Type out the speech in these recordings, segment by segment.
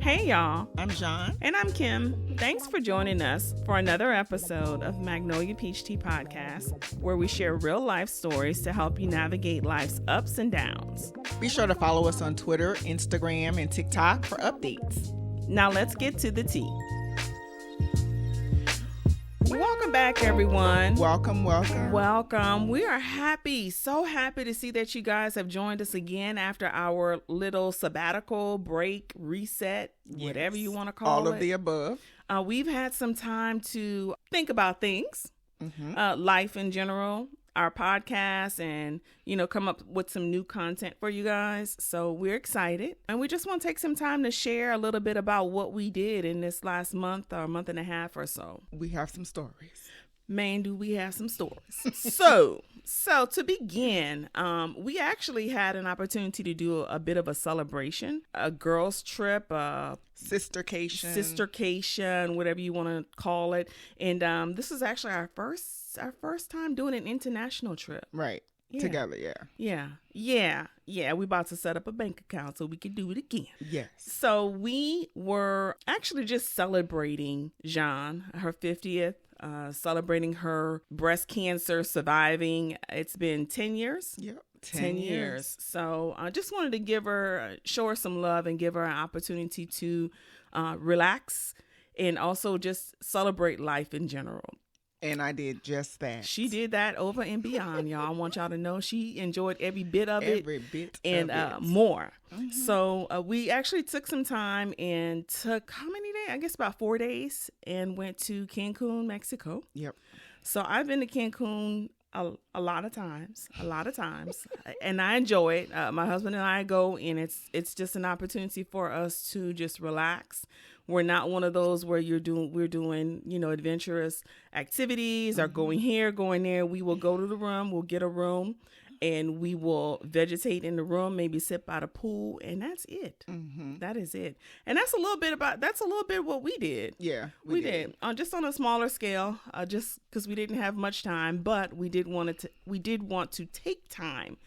Hey y'all, I'm John. and I'm Kim. Thanks for joining us for another episode of Magnolia Peach Tea Podcast, where we share real life stories to help you navigate life's ups and downs. Be sure to follow us on Twitter, Instagram, and TikTok for updates. Now let's get to the tea. Welcome back, everyone. Welcome. Welcome. We are so happy to see that you guys have joined us again after our little sabbatical break, reset, whatever you want to call it. All of the above. We've had some time to think about things, life in general, our podcast, and, come up with some new content for you guys. So we're excited. And we just want to take some time to share a little bit about what we did in this last month or month and a half or so. We have some stories. Man, do we have some stories. So to begin, we actually had an opportunity to do a bit of a celebration, a girls trip, sistercation, whatever you want to call it. And this is actually our first time doing an international trip. Right. Yeah. Together, Yeah. We about to set up a bank account so we can do it again. Yes. So we were actually just celebrating Jean, her 50th. Celebrating her breast cancer surviving. It's been 10 years. Yep. 10 years. So I just wanted to show her some love and give her an opportunity to relax and also just celebrate life in general. And I did just that. She did that over and beyond, y'all. I want y'all to know she enjoyed every bit of it. And more. Mm-hmm. So we actually took some time and took how many days? I guess about 4 days, and went to Cancun, Mexico. Yep. So I've been to Cancun a lot of times, and I enjoy it. My husband and I go, and it's just an opportunity for us to just relax. We're not one of those where we're doing, adventurous activities or going here, going there. We will go to the room, we'll get a room, and we will vegetate in the room, maybe sit by the pool, and that's it. Mm-hmm. That is it. And that's a little bit what we did. Yeah, we did. Just on a smaller scale, just because we didn't have much time, but we did want to take time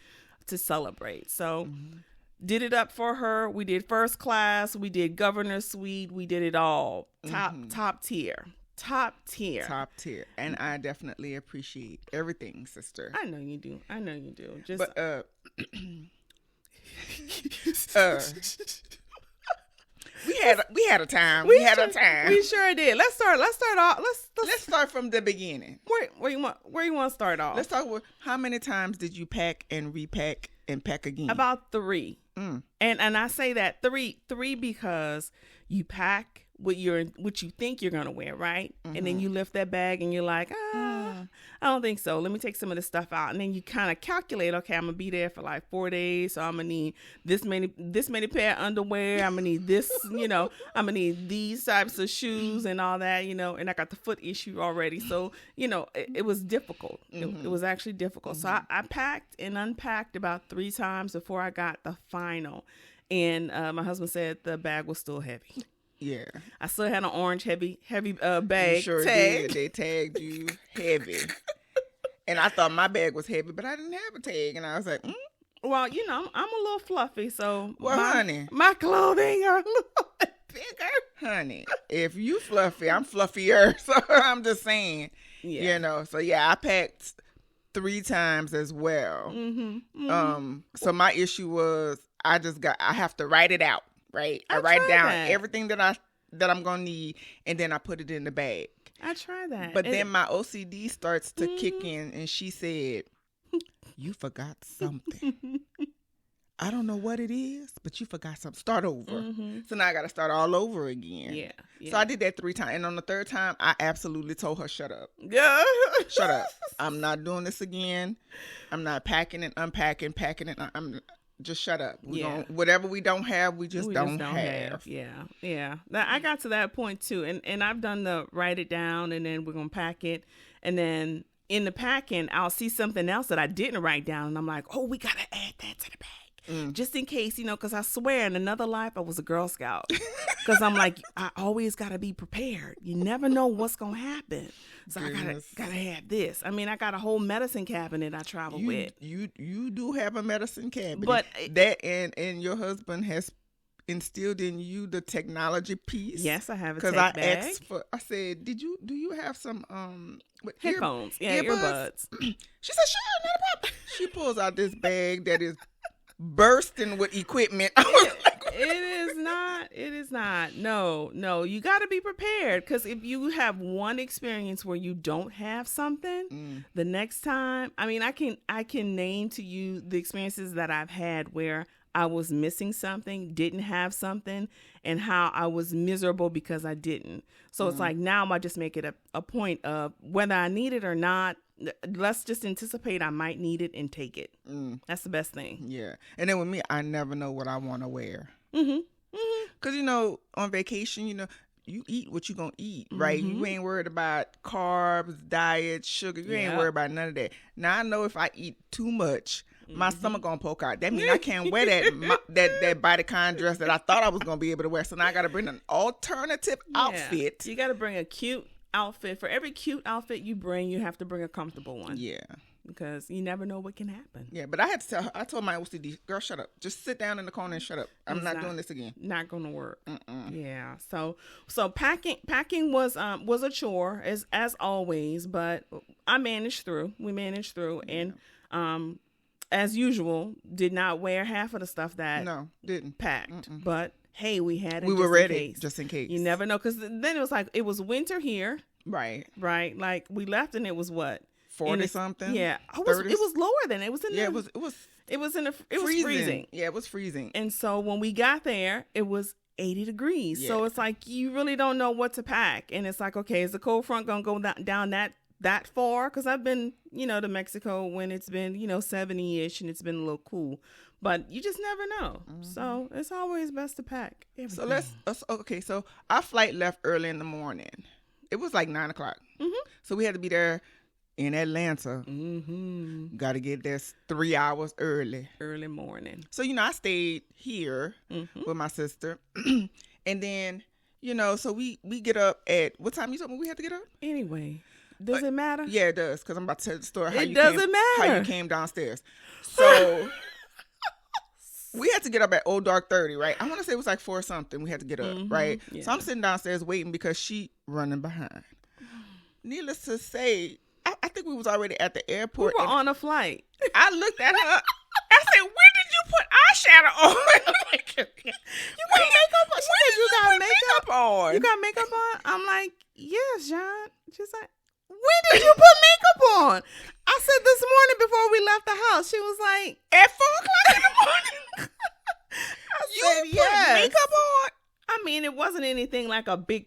to celebrate. So. Mm-hmm. Did it up for her. We did first class. We did governor's suite. We did it all. Top tier. And I definitely appreciate everything, sister. I know you do. Just we had a time. We sure did. Let's start off. Let's start from the beginning. Where you want to start off? Let's start with how many times did you pack and repack and pack again? About 3. And I say that three because you pack what you think you're gonna wear, right? Mm-hmm. And then you lift that bag and you're like, I don't think so. Let me take some of this stuff out. And then you kind of calculate, okay, I'm gonna be there for like 4 days, so I'm gonna need this many pair of underwear. I'm gonna need this, I'm gonna need these types of shoes and all that, and I got the foot issue already. So, it was difficult. Mm-hmm. It was actually difficult. Mm-hmm. So I packed and unpacked about 3 times before I got the final. And my husband said the bag was still heavy. Yeah. I still had an orange heavy bag. You sure tag. Did. They tagged you heavy. And I thought my bag was heavy, but I didn't have a tag. And I was like, Well, I'm a little fluffy, so honey, my clothing are a little bigger. Honey, if you fluffy, I'm fluffier. So I'm just saying, So yeah, I packed 3 times as well. Mm-hmm. Mm-hmm. So my issue was I have to write it out. Right, I write down everything that I'm gonna need, and then I put it in the bag. I try that, but then my OCD starts to kick in, and she said, "You forgot something. I don't know what it is, but you forgot something. Start over." Mm-hmm. So now I got to start all over again. Yeah. So I did that 3 times, and on the 3rd time, I absolutely told her, "Shut up. Yeah. Shut up. I'm not doing this again. I'm not packing and unpacking, packing and I'm." Just shut up. Whatever we don't have, we just don't have. Yeah. I got to that point too. And I've done the write it down and then we're going to pack it. And then in the packing, I'll see something else that I didn't write down. And I'm like, oh, we got to add that to the bag. Just in case, because I swear in another life I was a Girl Scout. Because I'm like, I always got to be prepared. You never know what's going to happen. So goodness. I gotta have this. I mean, I got a whole medicine cabinet I travel with. You do have a medicine cabinet. But that and your husband has instilled in you the technology piece? Yes, I have a because tech I bag. asked for. I said, do you have some headphones? Earbuds. She said, sure, not a problem. She pulls out this bag that is bursting with equipment. I was like, It is not. No. You got to be prepared, because if you have one experience where you don't have something, the next time, I mean, I can name to you the experiences that I've had where I was missing something, didn't have something, and how I was miserable because I didn't. So it's like, now I just make it a point of whether I need it or not. Let's just anticipate I might need it and take it. That's the best thing. Yeah. And then with me, I never know what I want to wear. Because, on vacation, you eat what you going to eat, right? You ain't worried about carbs, diet, sugar. You ain't worried about none of that. Now, I know if I eat too much, my stomach going to poke out. That means I can't wear that bodycon dress that I thought I was going to be able to wear. So now I got to bring an alternative outfit. You got to bring a cute outfit. For every cute outfit you bring, you have to bring a comfortable one. Yeah. Because you never know what can happen. Yeah, but I told my OCD, girl, shut up. Just sit down in the corner and shut up. I'm not doing this again. Not going to work. Yeah. So packing was a chore as always, but I managed through. We managed through, and as usual, did not wear half of the stuff that didn't packed, but hey, we had it. We were ready just in case. You never know, because then it was like it was winter here. Right. Like we left and it was what? 40 something. Yeah. It was lower than it was in. Yeah, it was freezing. Yeah, it was freezing. And so when we got there, it was 80 degrees. Yeah. So it's like you really don't know what to pack, and it's like, okay, is the cold front gonna go down that far? Because I've been to Mexico when it's been 70-ish and it's been a little cool. But you just never know. So it's always best to pack everything. So our flight left early in the morning. It was like 9 o'clock. So we had to be there in Atlanta. Got to get there 3 hours early. Early morning. So, I stayed here with my sister. And then, so we get up at, what time you told me we had to get up? Anyway. Does it matter? Yeah, it does. Because I'm about to tell the story. How you came downstairs. So we had to get up at dark 30, right? I want to say it was like 4 something. We had to get up, right? Yeah. So I'm sitting downstairs waiting because she running behind. Needless to say, I think we was already at the airport. We were on a flight. I looked at her. I said, when did you put eyeshadow on? You got makeup on? She said, you got makeup on. You got makeup on? I'm like, yes, John. She's like, when did you put makeup on? I said this morning before we left the house. She was like, at 4 o'clock in the morning. You put makeup on? I mean, it wasn't anything like a big,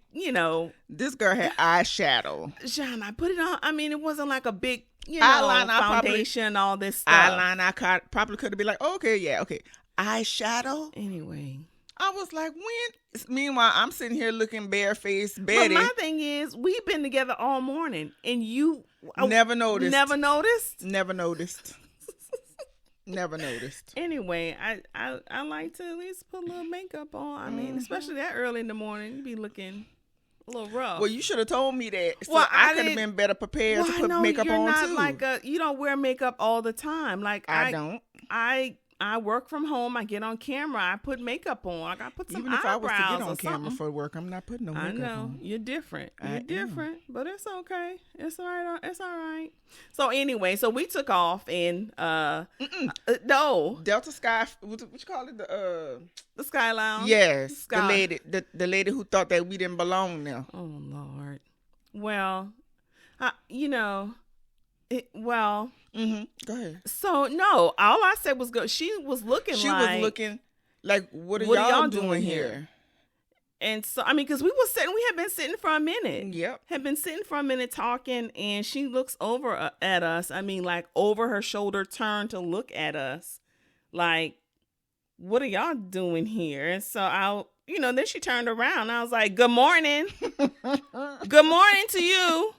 This girl had eyeshadow. John, I put it on. I mean, it wasn't like a big, eyeliner, foundation, all this stuff. Eyeliner, I probably could have been like, okay. Eyeshadow? Anyway. I was like, when? Meanwhile, I'm sitting here looking barefaced, Betty. But my thing is, we've been together all morning, and you... Never noticed. Never noticed? Never noticed. Never noticed. Anyway, I like to at least put a little makeup on. I mean, especially that early in the morning, you be looking a little rough. Well, you should have told me that. So I could have been better prepared to put makeup on too. You don't wear makeup all the time. Like I don't. I work from home. I get on camera. I put makeup on. I got to put some eyebrows. Even if I was to get on camera for work, I'm not putting no makeup on. I know. You're different. You're different. But it's okay. It's all right. It's all right. So anyway, we took off in no. Delta Sky, what you call it? The Sky Lounge? Yes. The lady who thought that we didn't belong there. Oh, Lord. Well, Go ahead. So no, all I said was good. She was looking like, what are y'all doing here? And so, I mean, because we had been sitting for a minute. Yep. Had been sitting for a minute talking, and she looks over at us. I mean, like over her shoulder, turned to look at us. Like, what are y'all doing here? And so then she turned around. I was like, good morning. Good morning to you.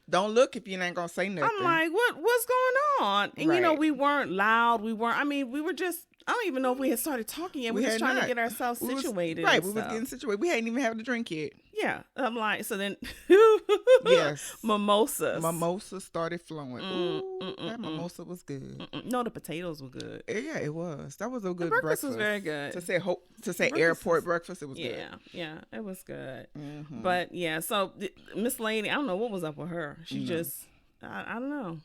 Don't look if you ain't gonna say nothing. I'm like, what's going on? And we weren't loud. We were just, I don't even know if we had started talking yet. We were just trying to get ourselves situated. We was getting situated. We hadn't even had a drink yet. Yeah. I'm like, so then Yes. Mimosas started flowing. That mimosa was good. No, the potatoes were good. Yeah, it was. That was a good breakfast. Was very good. To say airport breakfast, it was good. Yeah, it was good. But yeah, so Miss Lady, I don't know what was up with her. She just, I don't know.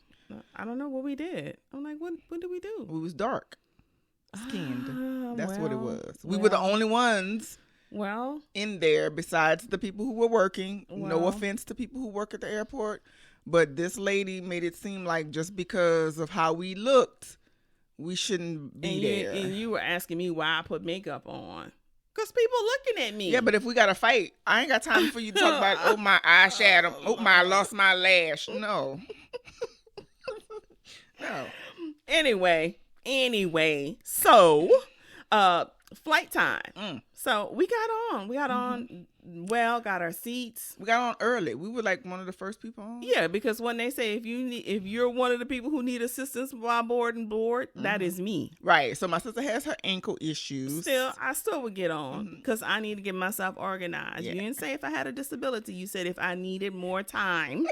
I don't know what we did. I'm like, what did we do? We was dark skinned. That's what it was. We were the only ones in there besides the people who were working. No offense to people who work at the airport, but this lady made it seem like just because of how we looked, we shouldn't be there. And you were asking me why I put makeup on. Because people looking at me. Yeah, but if we got to fight, I ain't got time for you to talk about, oh, my eyeshadow. Oh, I lost my lash. No. No. Anyway, so flight time. So we got on got our seats. We got on early. We were like one of the first people on. Yeah, because when they say if you're one of the people who need assistance while board, that is me. Right. So my sister has her ankle issues. I still would get on because I need to get myself organized. Yeah. You didn't say if I had a disability. You said if I needed more time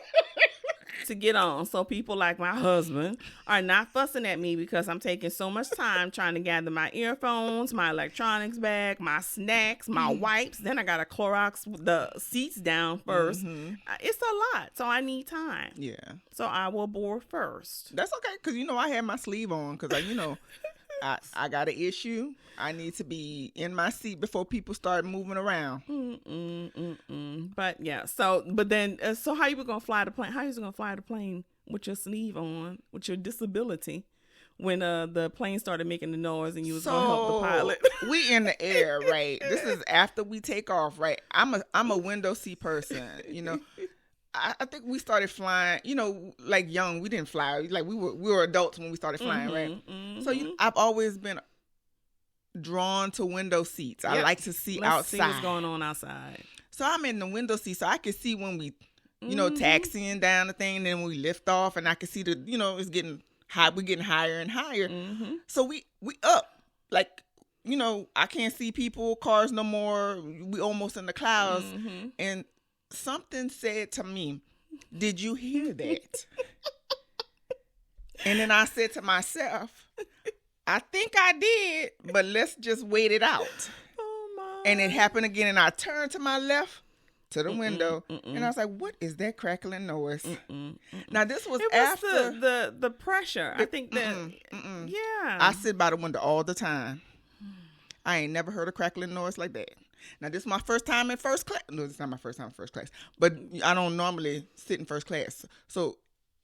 to get on. So people like my husband are not fussing at me because I'm taking so much time trying to gather my earphones, my electronics bag, my snacks, my wipes. Then I got to Clorox the seats down first. It's a lot. So I need time. Yeah. So I will board first. That's okay. Because, I had my sleeve on because, I got an issue. I need to be in my seat before people start moving around. But yeah, so how you were gonna fly the plane? How you gonna fly the plane with your sleeve on, with your disability, when the plane started making the noise and you was gonna help the pilot? We in the air, right? This is after we take off, right? I'm a window seat person, I think we started flying, like young. We didn't fly. Like we were adults when we started flying, right? So I've always been drawn to window seats. I like to see outside. See what's going on outside. So I'm in the window seat, so I can see when we, taxiing down the thing, and then we lift off, and I can see it's getting high. We're getting higher and higher. So we up, like, I can't see people, cars no more. We almost in the clouds, and something said to me, "Did you hear that?" And then I said to myself, I think I did, but let's just wait it out. Oh my. And it happened again, and I turned to my left to the window, and I was like, what is that crackling noise? Now, this was after the pressure. I think that, yeah. I sit by the window all the time. I ain't never heard a crackling noise like that. Now, this is my first time in first class. No, this is not my first time in first class, but I don't normally sit in first class. So,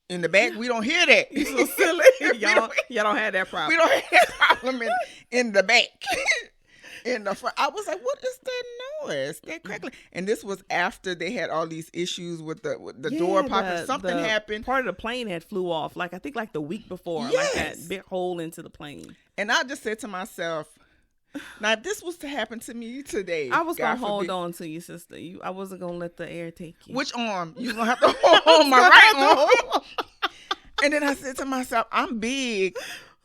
in the back, we don't hear that. You're so silly. Y'all don't have that problem. We don't have that problem in the back. In the front. I was like, what is that noise? That crackling. And this was after they had all these issues with the door popping. Something happened. Part of the plane had flew off. I think the week before. Yes. Like that big hole into the plane. And I just said to myself, now if this was to happen to me today, I was going to hold on to you, sister. I wasn't going to let the air take you. Which arm? You going to have to hold my right arm. And then I said to myself, I'm big.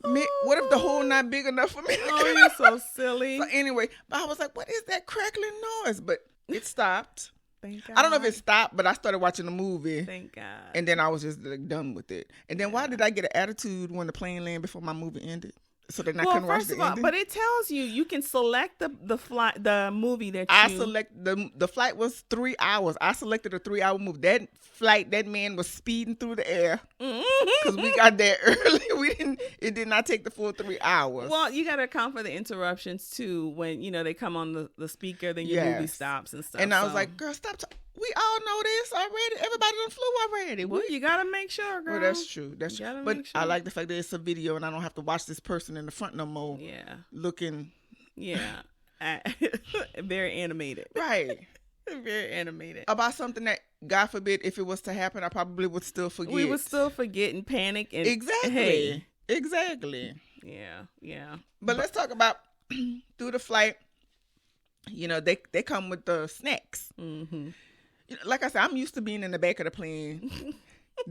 What if the hole not big enough for me? Oh, you're so silly. So anyway, but I was like, what is that crackling noise? But it stopped. Thank God. I don't know if it stopped, but I started watching the movie. Thank God. And then I was just done with it. And then why did I get an attitude when the plane landed before my movie ended? So then I couldn't watch the ending. But it tells you can select the movie that I select the flight was 3 hours. I selected a 3-hour movie. That flight, that man was speeding through the air because we got there early. It did not take the full 3 hours. Well, you got to account for the interruptions too when they come on the speaker, then your movie stops and stuff. And I was like, girl, stop. We all know this already. Everybody done flew already. Well, you got to make sure, girl. Well, that's true. That's true. But I like the fact that it's a video and I don't have to watch this person in the front no more. Yeah. Looking. Yeah. Very animated. Right. Very animated. About something that, God forbid, if it was to happen, I probably would still forget. We would still forget and panic. And, exactly. Hey. Exactly. Yeah. But let's talk about through the flight. They come with the snacks. Like I said, I'm used to being in the back of the plane.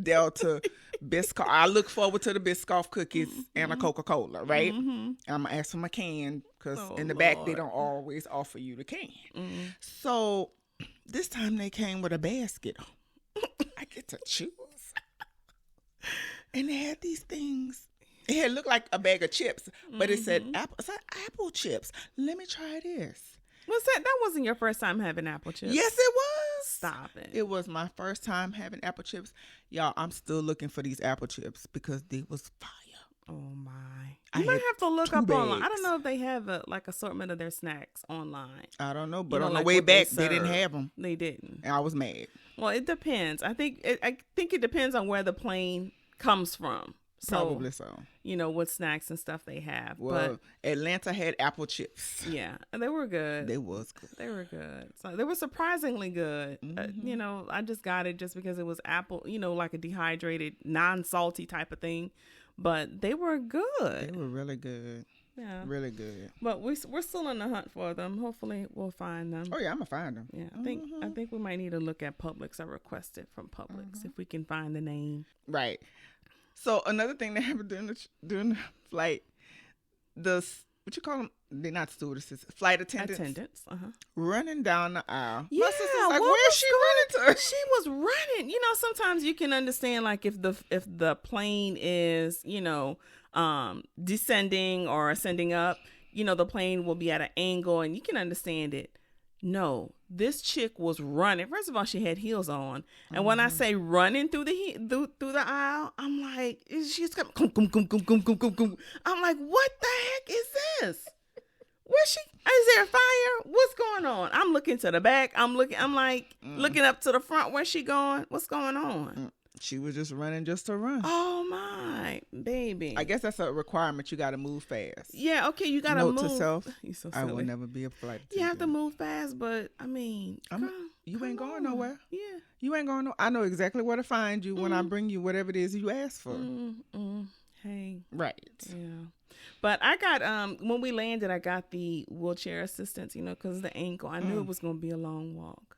Delta Biscoff. I look forward to the Biscoff cookies and a Coca-Cola, right? I'm going to ask for my can because in the back, they don't always offer you the can. So this time they came with a basket. I get to choose. And they had these things. It had looked like a bag of chips, but it said apple. It's like apple chips. Let me try this. What's that? That wasn't your first time having apple chips. Yes, it was. Stop it. It was my first time having apple chips. Y'all, I'm still looking for these apple chips because they was fire. Oh my! You might have to look up online. I don't know if they have a assortment of their snacks online. I don't know, but on the way back, they didn't have them. They didn't. And I was mad. Well, it depends. I think it depends on where the plane comes from. So, probably so. What snacks and stuff they have. Well, but Atlanta had apple chips. Yeah, they were good. They was good. They were good. So they were surprisingly good. I just got it just because it was apple, like a dehydrated, non-salty type of thing. But they were good. They were really good. Yeah. Really good. But we're still on the hunt for them. Hopefully we'll find them. Oh yeah, I'm gonna find them. Yeah. I think we might need to look at Publix or request it from Publix if we can find the name. Right. So another thing that happened during the flight, what you call them? They're not stewardesses, flight attendants. Running down the aisle. Yeah, my sister's like, where's she running to? She was running. Sometimes you can understand like if the plane is, descending or ascending up, the plane will be at an angle and you can understand it. No, this chick was running. First of all, she had heels on, and when I say running through the aisle, I'm like, she's coming. I'm like, what the heck is this? Where's she? Is there a fire? What's going on? I'm looking to the back. I'm looking up to the front. Where's she going? What's going on? She was just running just to run. Oh my baby! I guess that's a requirement. You got to move fast. Yeah, okay, you got to move. Note to self: so I will never be a flight attendant. You have to move fast, but I mean, you ain't going nowhere. Yeah, you ain't going. I know exactly where to find you when I bring you whatever it is you ask for. Hey, right? Yeah. But I got when we landed, I got the wheelchair assistance. Because of the ankle, I knew it was going to be a long walk.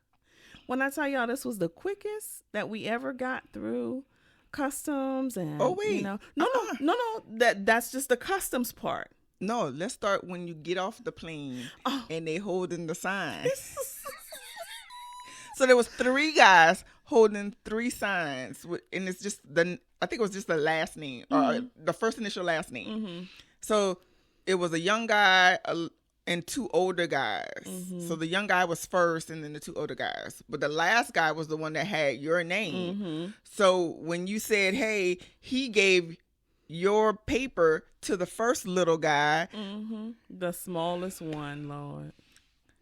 When I tell y'all this was the quickest that we ever got through customs and no, that's just the customs part. No, let's start when you get off the plane and they holding the sign. So there was 3 guys holding 3 signs, and it's just I think it was just the last name or the first initial last name. So it was a young guy and 2 older guys. So the young guy was first and then the 2 older guys. But the last guy was the one that had your name. So when you said, hey, he gave your paper to the first little guy. The smallest one, Lord.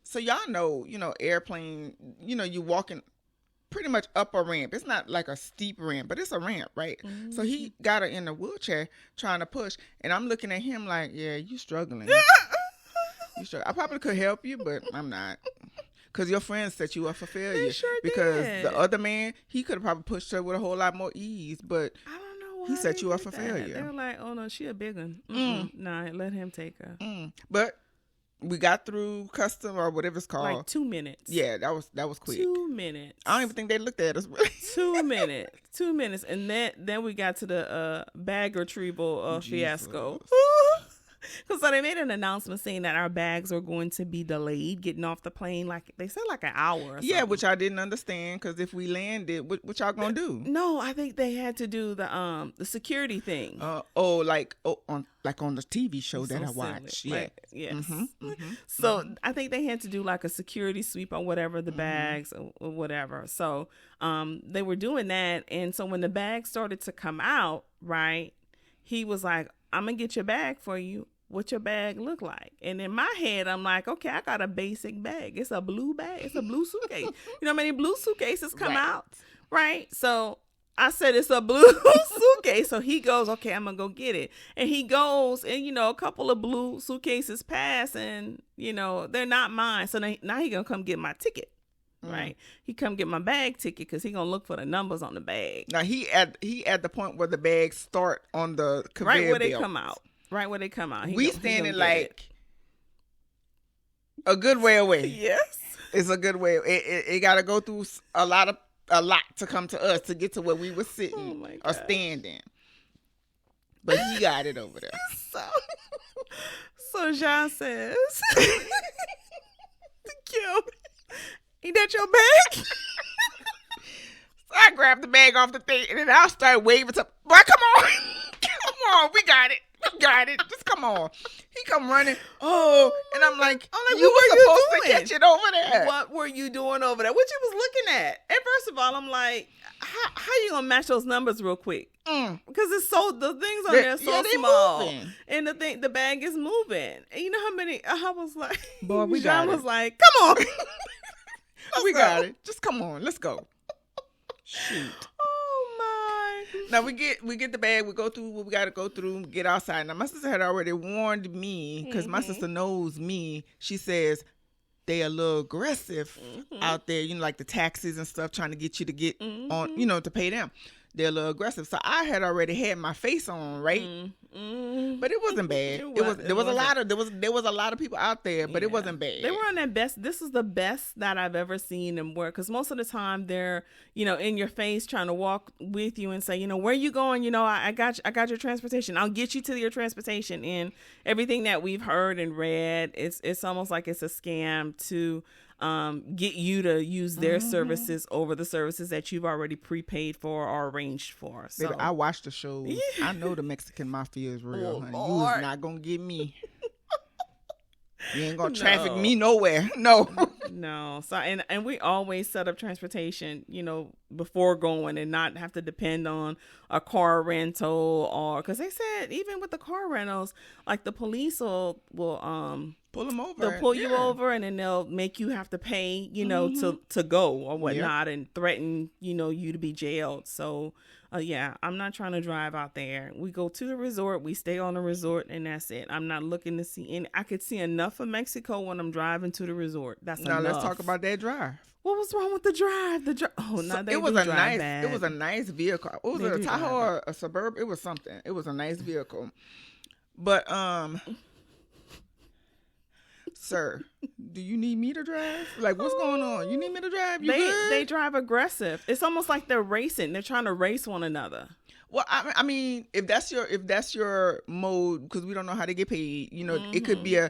So y'all know, airplane, you walking pretty much up a ramp. It's not like a steep ramp, but it's a ramp, right? So he got her in a wheelchair trying to push. And I'm looking at him like, yeah, you struggling. I probably could help you, but I'm not. Because your friends set you up for failure. They sure because did. the other man, he could have probably pushed her with a whole lot more ease, but I don't know why he set you up did for that. failure. They were like, oh no, she a big one. Nah, let him take her. But we got through custom or whatever it's called. Like 2 minutes. Yeah, that was quick. 2 minutes. I don't even think they looked at us. Really. 2 minutes. 2 minutes. And then we got to the bag retrieval fiasco. So they made an announcement saying that our bags are going to be delayed getting off the plane. Like they said, like an hour or something. Yeah, which I didn't understand because if we landed, what y'all gonna do? No, I think they had to do the security thing. On the TV show that I watched. Yeah. Like, yes. So I think they had to do like a security sweep or whatever, the bags or whatever. So they were doing that. And so when the bags started to come out, right, he was like, I'm going to get your bag for you. What your bag look like? And in my head, I'm like, okay, I got a basic bag. It's a blue bag. It's a blue suitcase. You know how many blue suitcases come out? Right? So I said, it's a blue suitcase. So he goes, okay, I'm going to go get it. And he goes and, a couple of blue suitcases pass and, they're not mine. So now he going to come get my ticket. Right. He come get my bag ticket because he going to look for the numbers on the bag. Now he at the point where the bags start on the conveyor belt. Right where they come out. We standing like a good way away. Yes. It's a good way. It got to go through a lot to come to us to get to where we were sitting or standing. But he got it over there. So Jean says, Kim, ain't that your bag? I grabbed the bag off the thing, and then I started waving to, boy, come on. Come on, we got it. We got it. Just come on. He come running. Oh, and I'm like, you were supposed to catch it over there. What were you doing over there? What you was looking at? And first of all, I'm like, how you gonna match those numbers real quick? Because it's the things on there are so small, moving. And the bag is moving. And you know how many? I was like, boy, we John got it. was like, come on, we got it. Just come on, let's go. Shoot. Oh my. Now we get the bag. We go through what we got to go through. Get outside. Now my sister had already warned me because my sister knows me. She says they a little aggressive out there. You know, like the taxis and stuff, trying to get you to get on. You know, to pay them. They're a little aggressive. So I had already had my face on, right? But it wasn't bad. There was a lot of people out there, but it wasn't bad. They were on their best. This is the best that I've ever seen them work, because most of the time they're, you know, in your face trying to walk with you and say, you know, where are you going? You know, I got your transportation. I'll get you to your transportation. And everything that we've heard and read, it's almost like it's a scam to get you to use their services over the services that you've already prepaid for or arranged for. So baby, I watched the shows. I know the Mexican mafia is real, honey. You was not gonna get me. You ain't gonna traffic me nowhere. No. So and we always set up transportation, you know, before going, and not have to depend on a car rental, or because they said even with the car rentals, like the police will pull them over. They'll pull you over, and then they'll make you have to pay, you know, to go or whatnot, and threaten, you know, you to be jailed. So I'm not trying to drive out there. We go to the resort, we stay on the resort, and that's it. I'm not looking to see any. I could see enough of Mexico when I'm driving to the resort. That's enough. Now let's talk about that drive. What was wrong with the drive? It was a nice vehicle. Was it a Tahoe or a Suburban? It was something. It was a nice vehicle. But sir, do you need me to drive? Like, what's going on? You need me to drive? They drive aggressive. It's almost like they're racing. They're trying to race one another. Well, I mean, if that's your mode, because we don't know how they get paid, you know, it could be a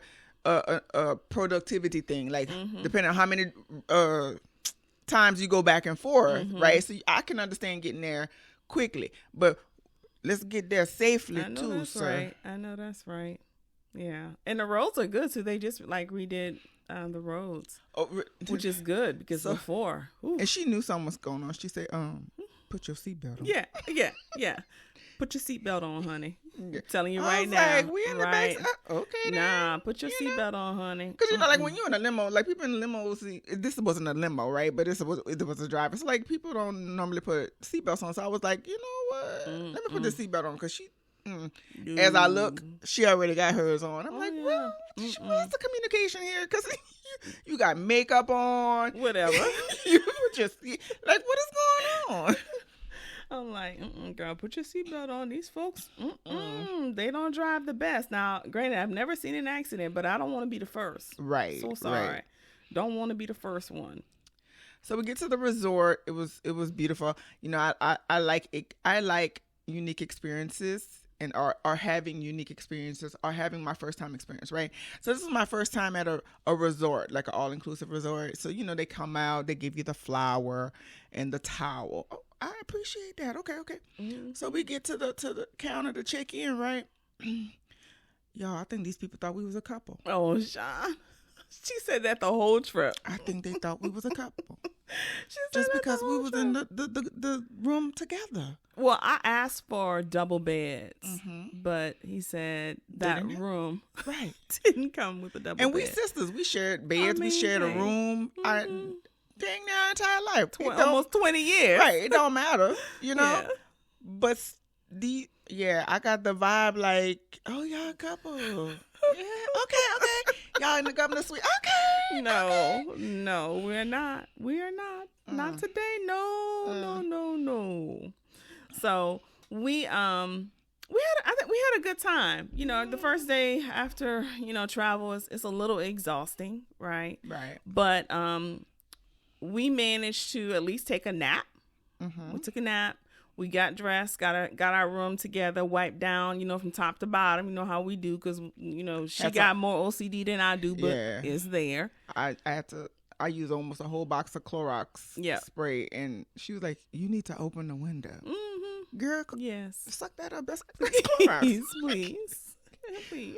productivity thing, like depending on how many times you go back and forth, right? So I can understand getting there quickly, but let's get there safely too, sir. Right. I know that's right. Yeah, and the roads are good too. They just like redid the roads, which is good because before. And she knew something was going on. She said, "Put your seatbelt on." Yeah. Put your seatbelt on, honey. I'm telling you I right was now. Like, we in the back. Okay, nah, put your seatbelt on, honey. Because you know, like when you're in a limo, like people in limos. This wasn't a limo, right? But it was a driver. It's like people don't normally put seatbelts on. So I was like, you know what? Let me put the seatbelt on, because she. As I look, she already got hers on. I'm like, well, what's the communication here? Because you got makeup on. Whatever. You just like, what is going on? I'm like, girl, put your seatbelt on. These folks, they don't drive the best. Now, granted, I've never seen an accident, but I don't want to be the first. Right. So sorry. Right. Don't want to be the first one. So we get to the resort. It was beautiful. You know, I like it. I like unique experiences. And are having unique experiences, or having my first time experience, right? So this is my first time at a resort, like an all-inclusive resort. So, you know, they come out, they give you the flower and the towel. Oh, I appreciate that. Okay. So we get to the counter to check in, right? Y'all, I think these people thought we was a couple. Oh, Sean. She said that the whole trip. I think they thought we was a couple. Just because we was in the room together. Well, I asked for double beds, but he said that room didn't come with a double bed. And we sisters, we shared beds, we shared a room. Dang near our entire life. Almost 20 years. Right, it don't matter, you know. Yeah. But I got the vibe like, oh, y'all a couple. Yeah, okay. Y'all in the governor suite. Okay. No, we're not. We are not. Not today. No. So we had a good time. You know, the first day after, you know, travel is a little exhausting, right? Right. But we managed to at least take a nap. We took a nap. We got dressed, got our room together, wiped down, you know, from top to bottom. You know how we do, because, you know, she got more OCD than I do, but it's there. I had to I used almost a whole box of Clorox spray, and she was like, "You need to open the window." Mm-hmm. Girl, yes, suck that up. That's Clorox. Please.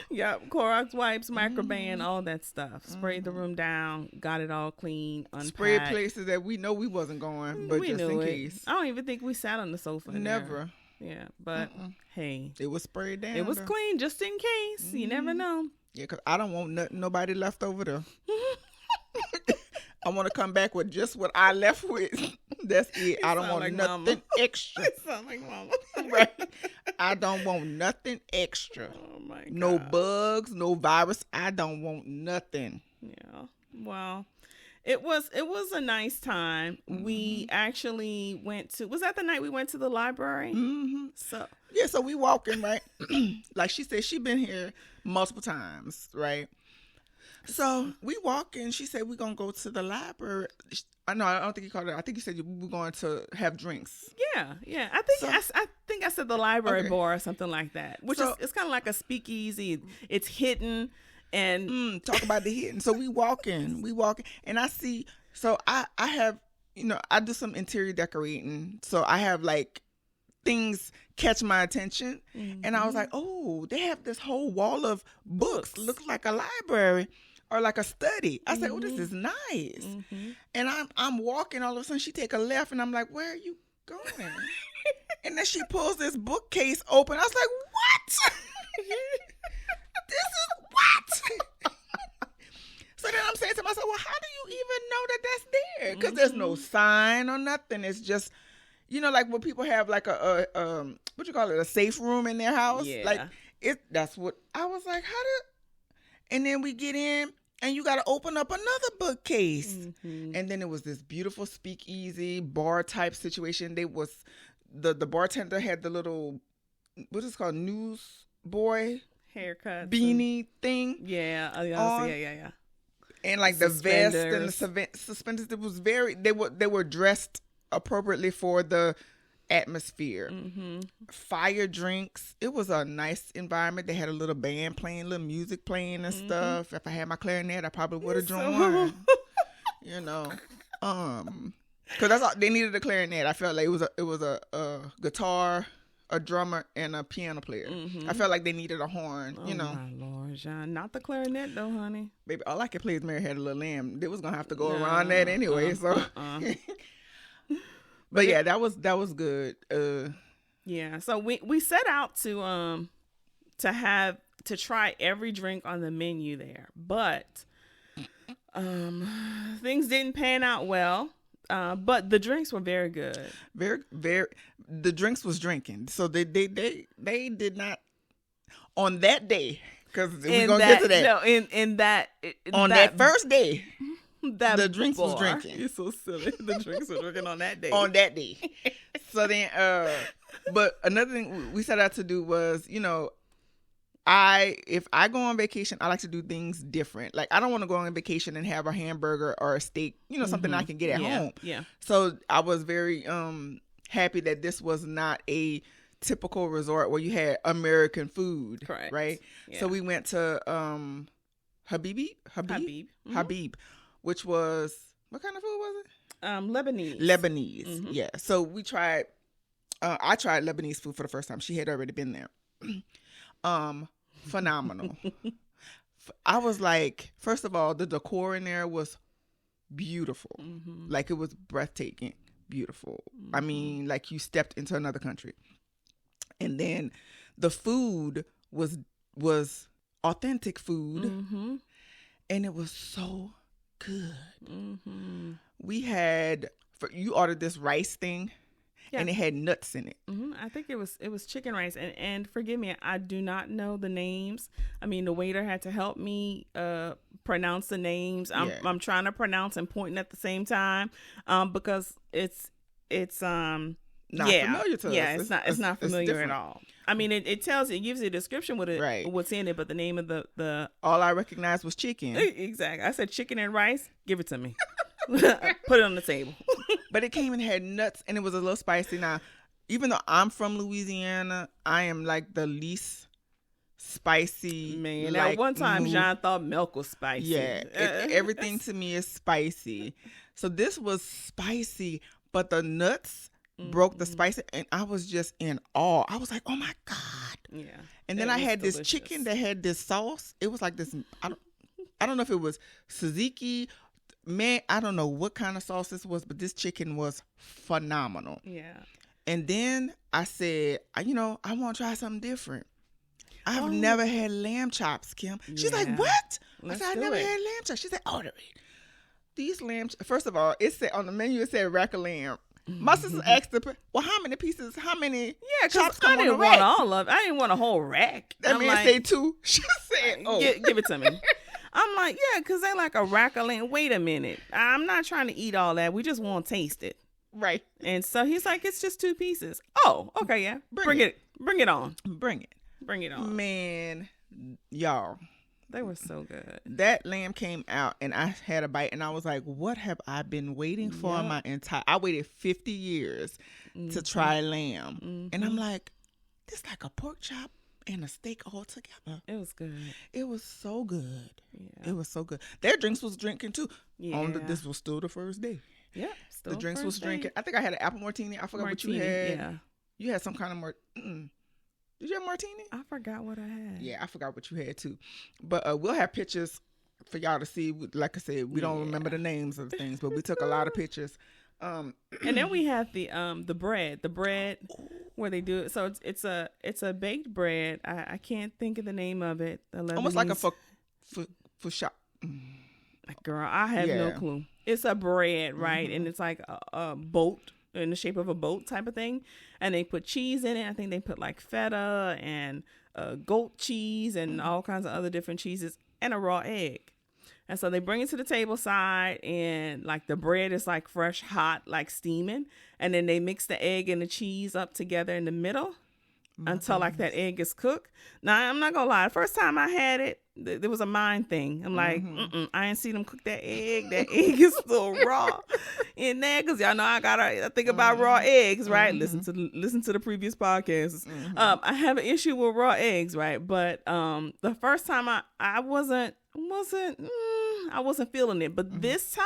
Yep, Clorox wipes, Microban, all that stuff. Sprayed the room down, got it all clean, unpacked. Sprayed places that we know we wasn't going, but just in case. I don't even think we sat on the sofa. Never. Yeah, but hey, it was sprayed down. It was clean, just in case. You never know. Yeah, because I don't want nobody left over there. I want to come back with just what I left with. That's it. I don't want like nothing extra. It sound like mama. Right. I don't want nothing extra. Oh my God. No bugs, no virus. I don't want nothing. Yeah. Well, it was a nice time. Mm-hmm. We actually was that the night we went to the library? Mm-hmm. So we walking, right? Like she said, she been here multiple times, right? So we walking. She said, we're going to go to the library. I don't think you called it. I think you said we were going to have drinks. Yeah. I think I said the library bar or something like that, which is it's kind of like a speakeasy. It's hidden and talk about the hidden. So we walking, and I see. So I have, I do some interior decorating. So I have like things catch my attention, and I was like, oh, they have this whole wall of books. Looks like a library. Or like a study. I said, oh, this is nice. Mm-hmm. And I'm walking, all of a sudden she take a left, and I'm like, where are you going? And then she pulls this bookcase open. I was like, what? This is what? So then I'm saying to myself, well, how do you even know that that's there? Because there's no sign or nothing. It's just, like when people have like a what you call it, a safe room in their house. Yeah. Like that's what I was like, and then we get in, and you got to open up another bookcase. Mm-hmm. And then it was this beautiful speakeasy bar type situation. They was the bartender had the little, what is it called, newsboy haircut beanie thing. Yeah. Yeah. And like the vest and the suspenders. It was they were dressed appropriately for the atmosphere. Mm-hmm. Fire drinks. It was a nice environment. They had a little band playing, little music playing and stuff. If I had my clarinet, I probably would have joined. Because that's all they needed, a clarinet. I felt like it was a guitar, a drummer, and a piano player. Mm-hmm. I felt like they needed a horn. Oh my Lord, John, not the clarinet though, honey. Baby, all I could play is Mary Had a Little Lamb. They was gonna have to go around that anyway. But yeah, that was good. Yeah, so we set out to try every drink on the menu there, but things didn't pan out well. But the drinks were very good. Very, very. The drinks was drinking, so they did not on that day, because we're gonna get to that. No, that first day. The drinks was drinking. You're so silly. The drinks were drinking on that day. On that day. So then, but another thing we set out to do was, if I go on vacation, I like to do things different. Like, I don't want to go on vacation and have a hamburger or a steak, something I can get at home. Yeah. So I was very happy that this was not a typical resort where you had American food. Correct. Right? Yeah. So we went to Habib. Habib. Which was, what kind of food was it? Lebanese. Mm-hmm. Yeah. So we tried, I tried Lebanese food for the first time. She had already been there. Phenomenal. I was like, first of all, the decor in there was beautiful. Mm-hmm. Like, it was breathtaking, beautiful. Mm-hmm. I mean, like you stepped into another country. And then the food was authentic food. Mm-hmm. And it was so good. Mm-hmm. We had, you ordered this rice thing, and it had nuts in it. Mm-hmm. I think it was chicken rice, and forgive me, I do not know the names. I mean, the waiter had to help me pronounce the names. I'm trying to pronounce and pointing at the same time, because it's not familiar to us. Yeah, it's not familiar at all. I mean, it tells you, it gives you a description what's in it, but the name of the all I recognized was chicken. Exactly. I said chicken and rice. Give it to me. Put it on the table. But it came and had nuts, and it was a little spicy. Now, even though I'm from Louisiana, I am like the least spicy. Man, like, at one time, John thought milk was spicy. Yeah, everything to me is spicy. So this was spicy, but the nuts broke the spice, and I was just in awe. I was like, oh my God. Yeah. And then I had this chicken that had this sauce. It was like this, I don't know if it was tzatziki. Man, I don't know what kind of sauce this was, but this chicken was phenomenal. Yeah. And then I said, I want to try something different. I've never had lamb chops, Kim. She's like, what? I said, I've never had lamb chops. She said, order it. These lamb, first of all, it said on the menu, it said rack of lamb. My sister asked her, well, how many pieces, how many chops come on the rack? I didn't want all of it. I didn't want a whole rack. That man say 2. She said, oh. Give it to me. I'm like, yeah, because they like a rack of lamb. Wait a minute. I'm not trying to eat all that. We just want to taste it. Right. And so he's like, it's just 2 pieces. Oh, okay, yeah. Bring it on. Bring it. Bring it on. Man, y'all. They were so good. That lamb came out and I had a bite and I was like, what have I been waiting for my entire... I waited 50 years to try lamb. And I'm like, this like a pork chop and a steak all together. It was good. It was so good. Yeah. It was so good. Their drinks was drinking too. Yeah. This was still the first day. Yeah. The drinks was drinking. I think I had an apple martini. I forgot what you had. Yeah. You had some kind of Did you have martini? I forgot what I had. Yeah, I forgot what you had too. But we'll have pictures for y'all to see. Like I said, we don't remember the names of the things, but we took a lot of pictures. And then we have the bread where they do it. So it's a baked bread. I can't think of the name of it. Almost like a for shop. Girl, I have no clue. It's a bread, right? And it's like a boat, in the shape of a boat type of thing, and they put cheese in it. I think they put like feta and goat cheese and all kinds of other different cheeses and a raw egg. And so they bring it to the table side, and like the bread is like fresh, hot, like steaming, and then they mix the egg and the cheese up together in the middle until like that egg is cooked. Now I'm not gonna lie, the first time I had it, there was a mind thing. I'm like, I ain't seen them cook that egg. That egg is still raw in there, because y'all know I gotta think about raw eggs, right? Listen to the previous podcasts. I have an issue with raw eggs, right? But the first time I wasn't feeling it, but this time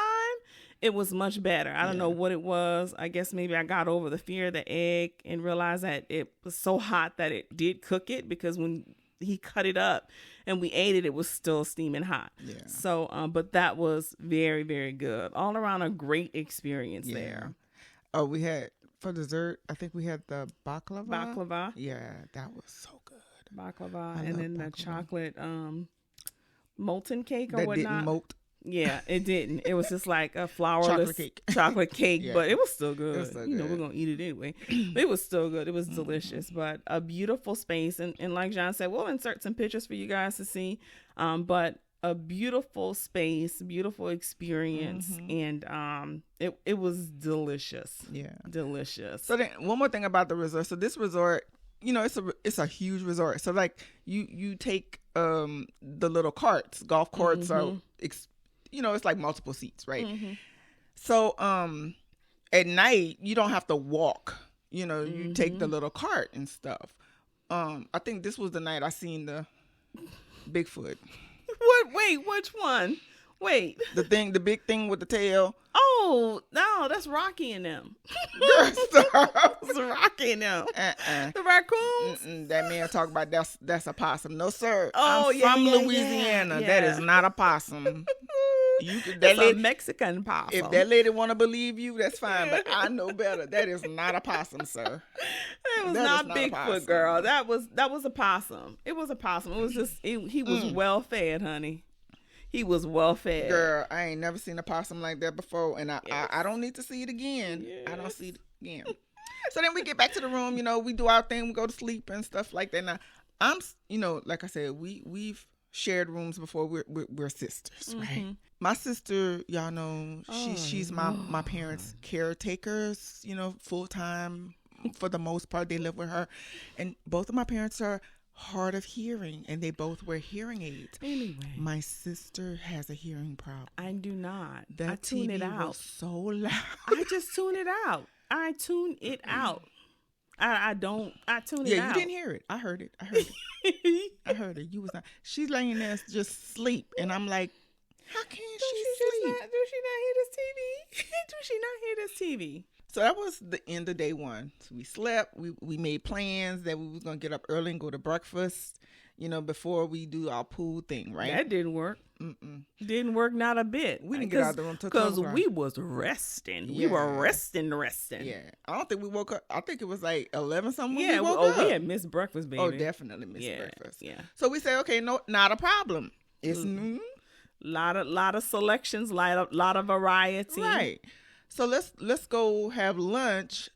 it was much better. I don't know what it was. I guess maybe I got over the fear of the egg and realized that it was so hot that it did cook it, because when he cut it up and we ate it, it was still steaming hot. Yeah. So, but that was very, very good. All around a great experience there. Oh, we had, for dessert, I think we had the baklava. Baklava. Yeah, that was so good. Baklava. And then the chocolate molten cake or that whatnot. Didn't molt. Yeah, it didn't. It was just like a flourless chocolate cake, but it was still good. We're going to eat it anyway. But it was still good. It was delicious, but a beautiful space. And like John said, we'll insert some pictures for you guys to see. But a beautiful space, beautiful experience. And it was delicious. Yeah. Delicious. So then one more thing about the resort. So this resort, it's a huge resort. So like you take the little carts, golf carts are it's like multiple seats, right? So at night you don't have to walk. You take the little cart and stuff. I think this was the night I seen the Bigfoot. What? Wait, which one? Wait. The big thing with the tail. Oh, no, that's Rocky and them. Girl, stop. It's Rocky and them. The raccoons? That man talk about that's a possum. No, sir. Oh, I'm from Louisiana. Yeah. That is not a possum. That's a Mexican possum. If that lady want to believe you, that's fine. But I know better. That is not a possum, sir. It was not Bigfoot, girl. That was a possum. It was a possum. It was just he was well fed, honey. He was well fed. Girl, I ain't never seen a possum like that before, and I don't need to see it again. Yes. I don't see it again. So then we get back to the room. We do our thing. We go to sleep and stuff like that. Now I'm, like I said, we've shared rooms before. We're sisters, right? My sister, y'all know, she's my parents' caretakers. Full time for the most part. They live with her, and both of my parents are hard of hearing, and they both wear hearing aids. Anyway, my sister has a hearing problem. I do not. I tune it out. Was so loud. I just tune it out. I tune it out. I tune it out. Yeah, you didn't hear it. I heard it. I heard it. You was not. She's laying there just sleep, and I'm like, how can she sleep? Do she not hear this TV? Do she not hear this TV? So that was the end of day one. So we slept. We made plans that we was gonna get up early and go to breakfast, before we do our pool thing, right? That didn't work. Didn't work not a bit. We didn't get out of the room because we was resting. Yeah. We were resting. Yeah, I don't think we woke up. I think it was like 11 something. Yeah, we woke up. We had missed breakfast, baby. Oh, definitely missed breakfast. Yeah. So we said, okay, no, not a problem. It's noon. Lot of selections, lot of variety. Right. So let's go have lunch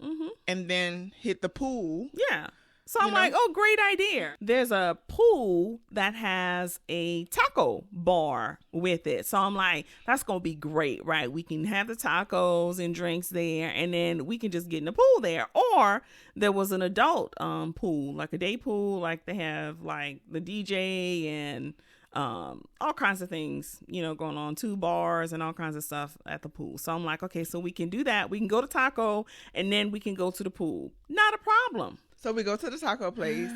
and then hit the pool. Yeah. So I'm like, oh, great idea. There's a pool that has a taco bar with it. So I'm like, that's going to be great, right? We can have the tacos and drinks there, and then we can just get in the pool there. Or there was an adult pool, like a day pool, like they have like the DJ and all kinds of things, going on, 2 bars and all kinds of stuff at the pool. So I'm like, okay, so we can do that. We can go to taco and then we can go to the pool. Not a problem. So we go to the taco place.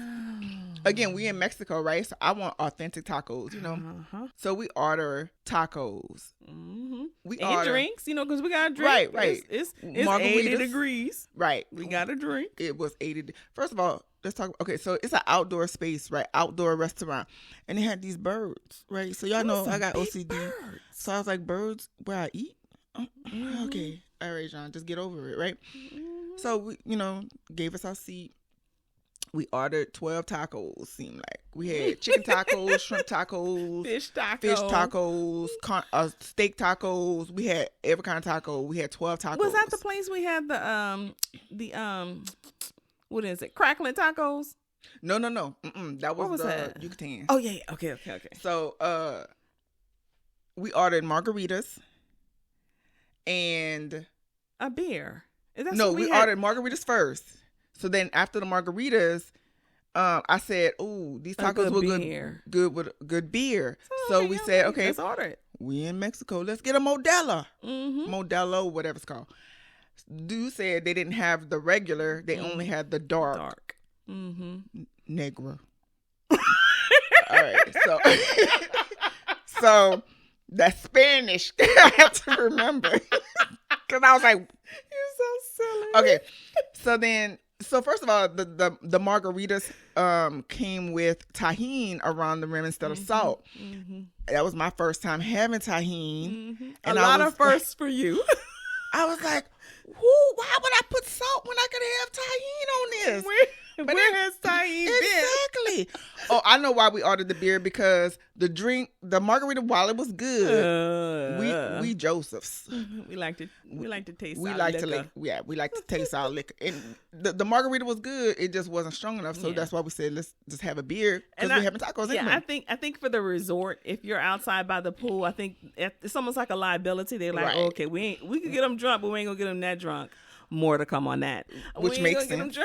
Again, we in Mexico, right? So I want authentic tacos, So we order tacos. We order drinks, because we got a drink. Right. It's 80 degrees. Right. We got a drink. It was 80. First of all, let's talk. Okay, so it's an outdoor space, right? Outdoor restaurant. And they had these birds, right? So y'all know I got OCD. Birds. So I was like, birds where I eat? Okay. All right, John, just get over it, right? So we, gave us our seat. We ordered 12 tacos, seemed like. We had chicken tacos, shrimp tacos, fish tacos, steak tacos. We had every kind of taco. We had 12 tacos. Was that the place we had the what is it? Crackling tacos? No. That was the Yucatan. Oh, yeah. Okay. So, we ordered margaritas and a beer. We ordered margaritas first. So then after the margaritas, I said, "Ooh, these tacos were good with good beer." So we said, "Okay, let's order it." We in Mexico, let's get a Modelo, Modelo, whatever it's called. Dude said they didn't have the regular; they only had the dark. Negro. All right, so that's Spanish. I have to remember because I was like, "You're so silly." Okay, so first of all, the margaritas came with tahini around the rim instead of salt. That was my first time having tahini. And a lot of firsts for you. I was like, why would I put salt when I could have tahini on this? Where has tahini been? Exactly. Oh, I know why we ordered the beer, because the margarita, while it was good, we Josephs. We like to taste. We like to taste our liquor. And the margarita was good. It just wasn't strong enough. So that's why we said let's just have a beer, because we're having tacos. Yeah, I think for the resort, if you're outside by the pool, I think it's almost like a liability. They're like, okay, we could get them drunk, but we ain't gonna get them that drunk. More to come on that, which makes sense.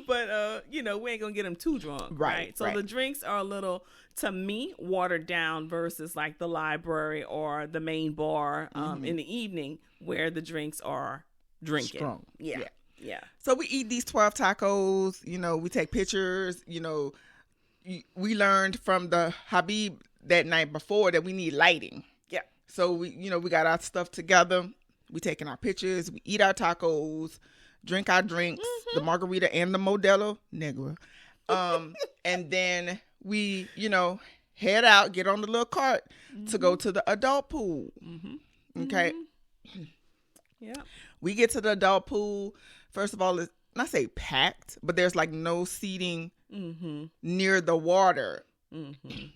But we ain't gonna get them too drunk, right? So the drinks are a little, to me, watered down versus like the library or the main bar in the evening, where the drinks are drinking. Strong. Yeah. So we eat these 12 tacos. We take pictures. We learned from the Habib that night before that we need lighting. Yeah. So we got our stuff together. We taking our pictures, we eat our tacos, drink our drinks, the margarita and the Modelo Negro. And then we, head out, get on the little cart to go to the adult pool. Okay. Yeah. We get to the adult pool. First of all, it's not say packed, but there's like no seating near the water.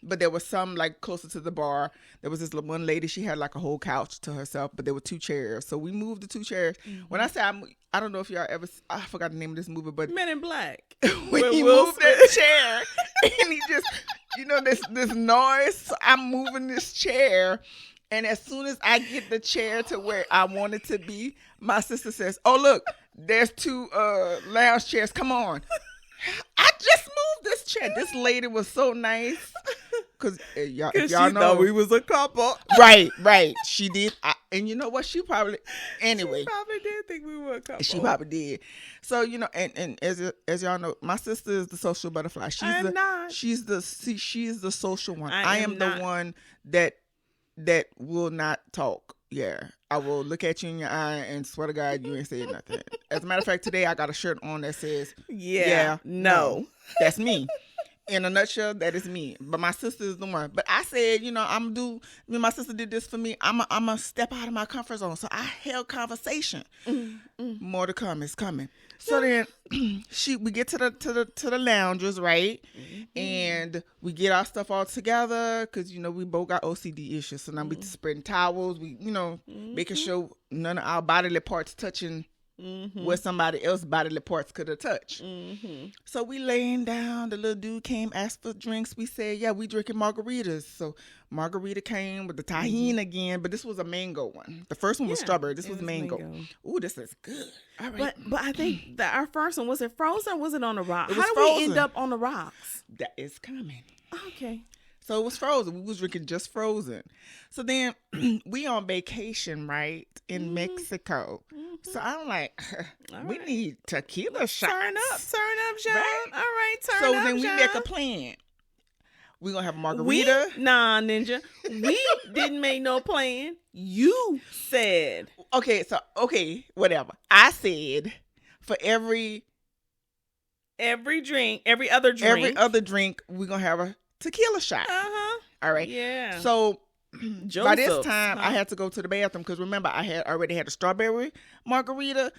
But there was some like closer to the bar. There was this one lady, she had like a whole couch to herself, but there were 2 chairs. So we moved the 2 chairs. When I say I don't know if y'all ever, I forgot the name of this movie, but Men in Black. When he moved that chair and he just, this noise. So I'm moving this chair, and as soon as I get the chair to where I want it to be, my sister says, "Oh, look, there's 2 lounge chairs. Come on." I just moved this chair. This lady was so nice. Cause y'all, Cause if y'all she know, thought we was a couple. right. She did, and you know what? She probably anyway. She probably did think we were a couple. She probably did. So and as y'all know, my sister is the social butterfly. She's the social one. I am the one that will not talk. Yeah, I will look at you in your eye and swear to God you ain't saying nothing. As a matter of fact, today I got a shirt on that says, no. That's me. In a nutshell, that is me. But my sister is the one. But I said, when my sister did this for me, I'm a step out of my comfort zone. So I held conversation. More to come is coming. So then we get to the lounges, right? And we get our stuff all together because we both got OCD issues. So now we spreading towels, we making sure none of our bodily parts touching where somebody else's bodily parts could have touched. So we laying down. The little dude came, asked for drinks. We said, yeah, we drinking margaritas. So margarita came with the tahini again, but this was a mango one. The first one was strawberry. This was mango. Ooh, this is good. All right. But I think that our first one, was it frozen or was it on the rocks? How did we end up on the rocks? That is coming. Okay. So it was frozen. We was drinking just frozen. So then we on vacation, right, in Mexico. So I'm like, we need tequila shots. Turn up, John. Right? All right, turn up, So then we John. make a plan. We're going to have a margarita. Ninja. We didn't make no plan. You said. Okay, whatever. I said for every drink, every other drink, we're going to have a tequila shot. All right. Yeah. So Joseph's, by this time, I had to go to the bathroom because remember, I had already had a strawberry margarita,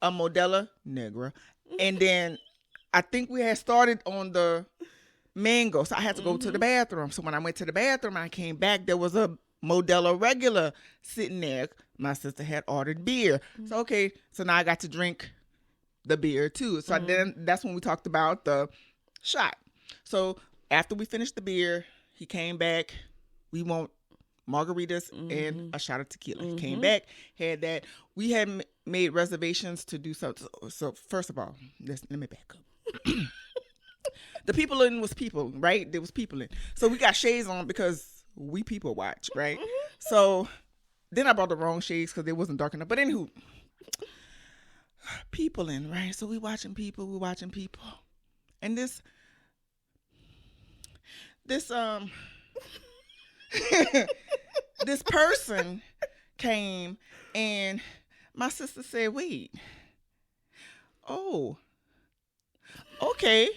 a Modelo Negra, and then I think we had started on the mango. So I had to go to the bathroom. So when I went to the bathroom, I came back. There was a Modelo regular sitting there. My sister had ordered beer. So now I got to drink the beer too. So then that's when we talked about the shot. So after we finished the beer, he came back. We want margaritas and a shot of tequila. He came back, had that. We had made reservations to do something. So first of all, let me back up. The people in was people, right? There was people in. So we got shades on because we people watch, right? So then I brought the wrong shades because they wasn't dark enough. But anywho, people in, right? So we watching people. And this this person came and my sister said, wait. Oh, okay.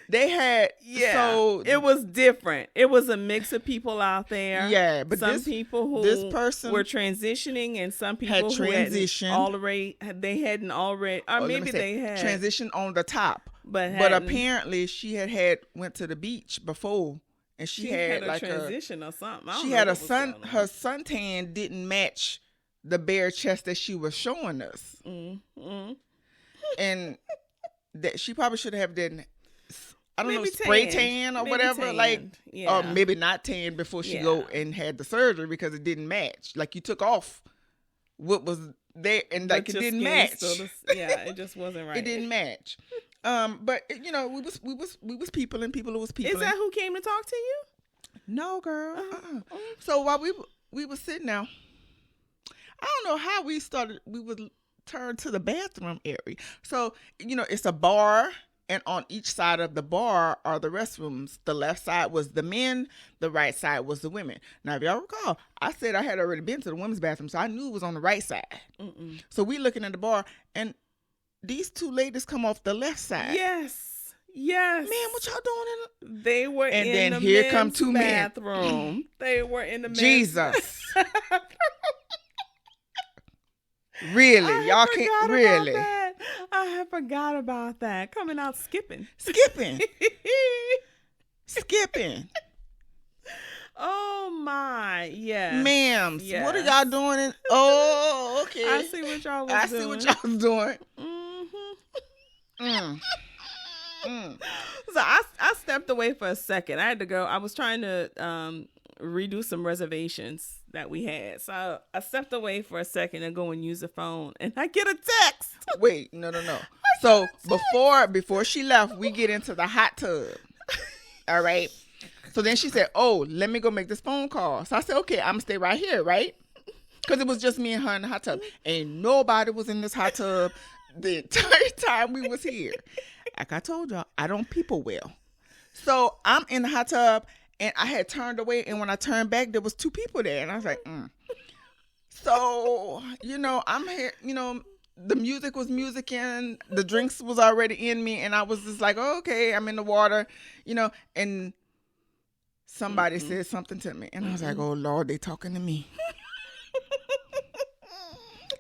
They had, so it was different. It was a mix of people out there. Yeah, but some people who this person were transitioning, and some people had who transitioned. they hadn't already, or maybe they had transitioned on the top. But apparently she had went to the beach before, and she had like a transition or something. She had her suntan didn't match the bare chest that she was showing us, and that she probably should have done. I don't know, spray tan or whatever, or maybe not tan before she go and had the surgery because it didn't match. Like you took off what was there and like it didn't match. It just wasn't right. It didn't match. But we was people and people who was people. Is that who came to talk to you? No, girl. So while we was sitting there, I don't know how we started. We would turn to the bathroom area. So it's a bar. And on each side of the bar are the restrooms. The left side was the men. The right side was the women. Now, if y'all recall, I said I had already been to the women's bathroom, so I knew it was on the right side. So we looking at the bar, and these two ladies come off the left side. Yes. Man, what y'all doing? They were and in then the here men's come two bathroom. Men. They were in the men's Jesus. Really? Y'all can't really? I had forgot about that. Coming out skipping. Oh my, yes. Ma'ams, yes. What are y'all doing? Oh, okay. I see what y'all was doing. I see what y'all was doing. So I stepped away for a second. I had to go. I was trying to redo some reservations that we had. So I stepped away for a second and go and use the phone, and I get a text. Wait, no. So before she left, we get into the hot tub. All right. So then she said, oh, let me go make this phone call. So I said, okay, I'm going to stay right here, right? Because it was just me and her in the hot tub. Ain't nobody was in this hot tub the entire time we was here. Like I told y'all, I don't people well. So I'm in the hot tub, and I had turned away, and when I turned back, there was 2 people there. And I was like, So, I'm here, the music was musicking, the drinks was already in me, and I was just like, oh, okay, I'm in the water, and somebody said something to me, and I was like, oh, Lord, they talking to me.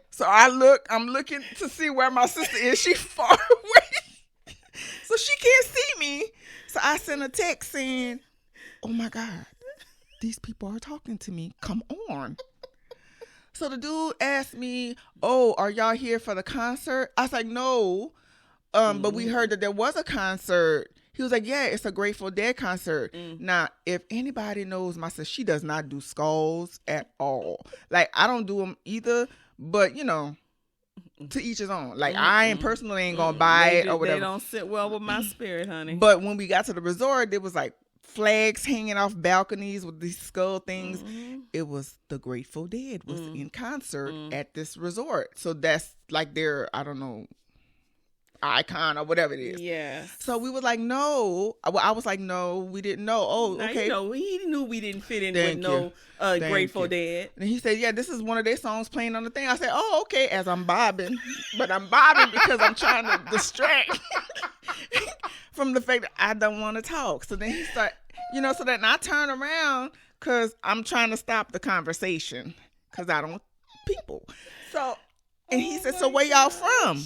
So I'm looking to see where my sister is. She far away, so she can't see me. So I sent a text saying, oh, my God, these people are talking to me. Come on. So the dude asked me, oh, are y'all here for the concert? I was like, no, but we heard that there was a concert. He was like, yeah, it's a Grateful Dead concert. Now, if anybody knows my sister, she does not do skulls at all. Like, I don't do them either, but, to each his own. Like, I personally ain't going to buy it or whatever. They don't sit well with my spirit, honey. But when we got to the resort, there was like flags hanging off balconies with these skull things. It was the Grateful Dead was in concert at this resort. So that's like their, I don't know, icon or whatever it is. Yeah. So we were like, no. I was like, no, we didn't know. Oh, now, okay. He knew we didn't fit in with no Grateful Dead. And he said, yeah, this is one of their songs playing on the thing. I said, oh, okay, as I'm bobbing. But I'm bobbing because I'm trying to distract from the fact that I don't want to talk. So then he started, so then I turn around because I'm trying to stop the conversation because I don't people. So, and he said, so where y'all from?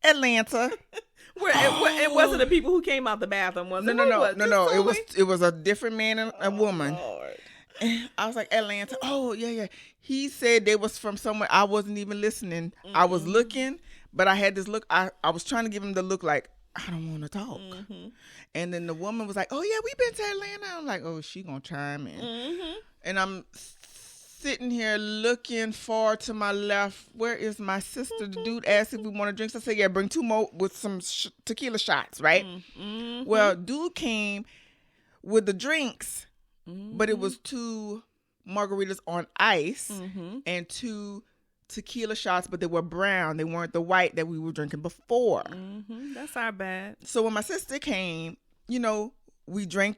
Atlanta. It wasn't the people who came out the bathroom, was it? No. It was a different man and a woman. Lord. And I was like, Atlanta. Oh, yeah. He said they was from somewhere. I wasn't even listening. I was looking, but I had this look. I was trying to give him the look like, I don't want to talk. And then the woman was like, oh, yeah, we've been to Atlanta. I'm like, oh, she gonna chime in. And I'm sitting here looking far to my left. Where is my sister? The dude asked if we want to drink. So I said, yeah, bring 2 more with some tequila shots, right? Well, dude came with the drinks, but it was 2 margaritas on ice and 2 tequila shots, but they were brown. They weren't the white that we were drinking before. That's our bad. So when my sister came, we drank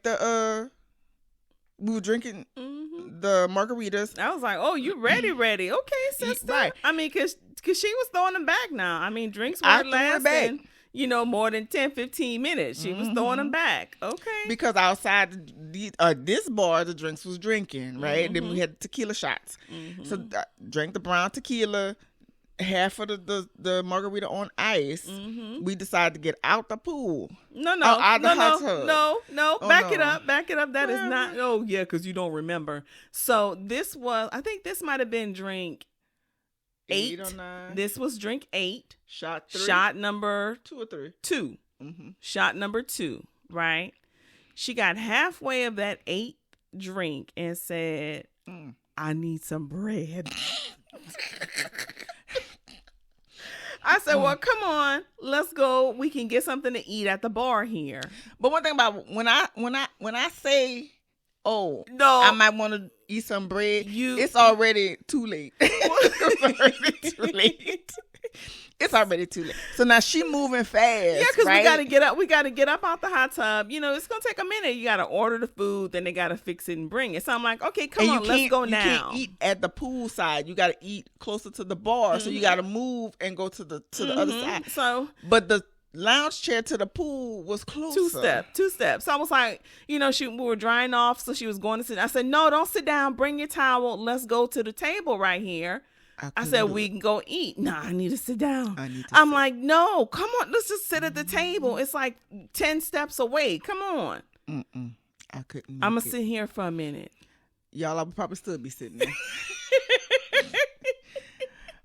we were drinking the margaritas. I was like, oh, you ready. Okay, sister. Right. I mean, cause she was throwing them back now. I mean, drinks weren't lasting, more than 10, 15 minutes. She was throwing them back. Okay. Because outside this bar, the drinks was drinking, right? Then we had tequila shots. So drank the brown tequila, half of the margarita on ice. We decided to get out the pool. No. Hot tub. No. Back it up. That is not. Oh yeah, because you don't remember. So I think this might have been drink 8 or 9. This was drink 8. Shot 3. Shot number 2 or 3. 2. Shot number 2. Right. She got halfway of that 8th drink and said, "I need some bread." I said, well, come on, let's go. We can get something to eat at the bar here. But one thing about when I say, oh, no, I might want to eat some bread, it's already too late. It's already too late. So now she moving fast. Yeah, because right? we got to get up. We got to get up out the hot tub. It's going to take a minute. You got to order the food, then they got to fix it and bring it. So I'm like, okay, come on, let's go now. You can't eat at the pool side. You got to eat closer to the bar. So you got to move and go to the other side. But the lounge chair to the pool was closer. 2 steps. So I was like, we were drying off, so she was going to sit. I said, no, don't sit down. Bring your towel. Let's go to the table right here. I said, we can go eat. No, I need to sit down. I'm like, no, come on. Let's just sit at the table. It's like 10 steps away. Come on. I couldn't. I'm going to sit here for a minute. Y'all, I would probably still be sitting there.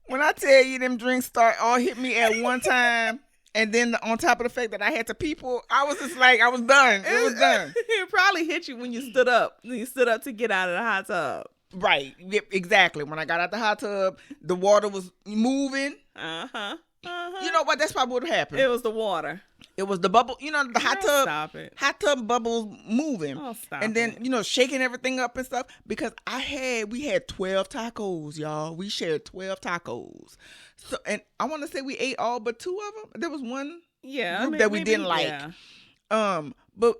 When I tell you them drinks all hit me at one time, and then on top of the fact that I had to people, I was just like, I was done. It was done. It probably hit you when you stood up. You stood up to get out of the hot tub. Right. Yep, exactly. When I got out the hot tub, the water was moving. Uh-huh. You know what? That's probably what happened. It was the water. It was the bubble, the hot tub bubbles moving. Oh, stop and then, it. Shaking everything up and stuff. Because we had 12 tacos, y'all. We shared 12 tacos. So, and I want to say we ate all but 2 of them. There was one group that we didn't like. Yeah. But,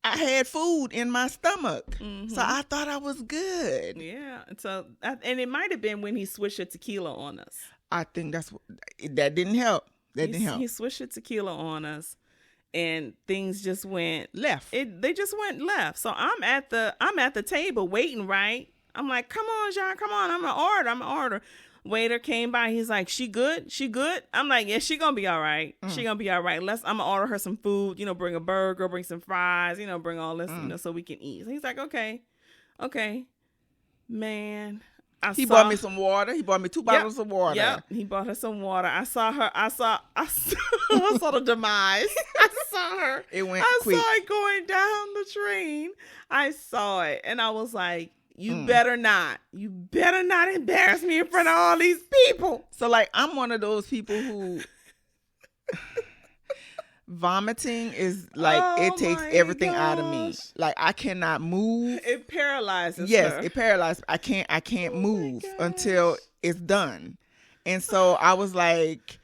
I had food in my stomach. Mm-hmm. So I thought I was good. Yeah. So, and it might have been when he switched the tequila on us. I think that didn't help. He switched the tequila on us, and things just went left. They just went left. So I'm at the table waiting, right? I'm like, come on, John, come on. I'm gonna order. Waiter came by. He's like, she good? I'm like, yeah, she gonna be all right. She gonna be all right. I'm gonna order her some food. Bring a burger, bring some fries. Bring all this, so we can eat. So he's like, okay, man. He bought me some water. He bought me 2 bottles of water. Yep. He bought her some water. I saw the demise. I saw her. It went quick. I saw it going down the train. I saw it. And I was like, you better not embarrass me in front of all these people. So I'm one of those people who vomiting is it takes everything out of me. I cannot move. It paralyzes her. It paralyzes. I can't move until it's done. And so I was like,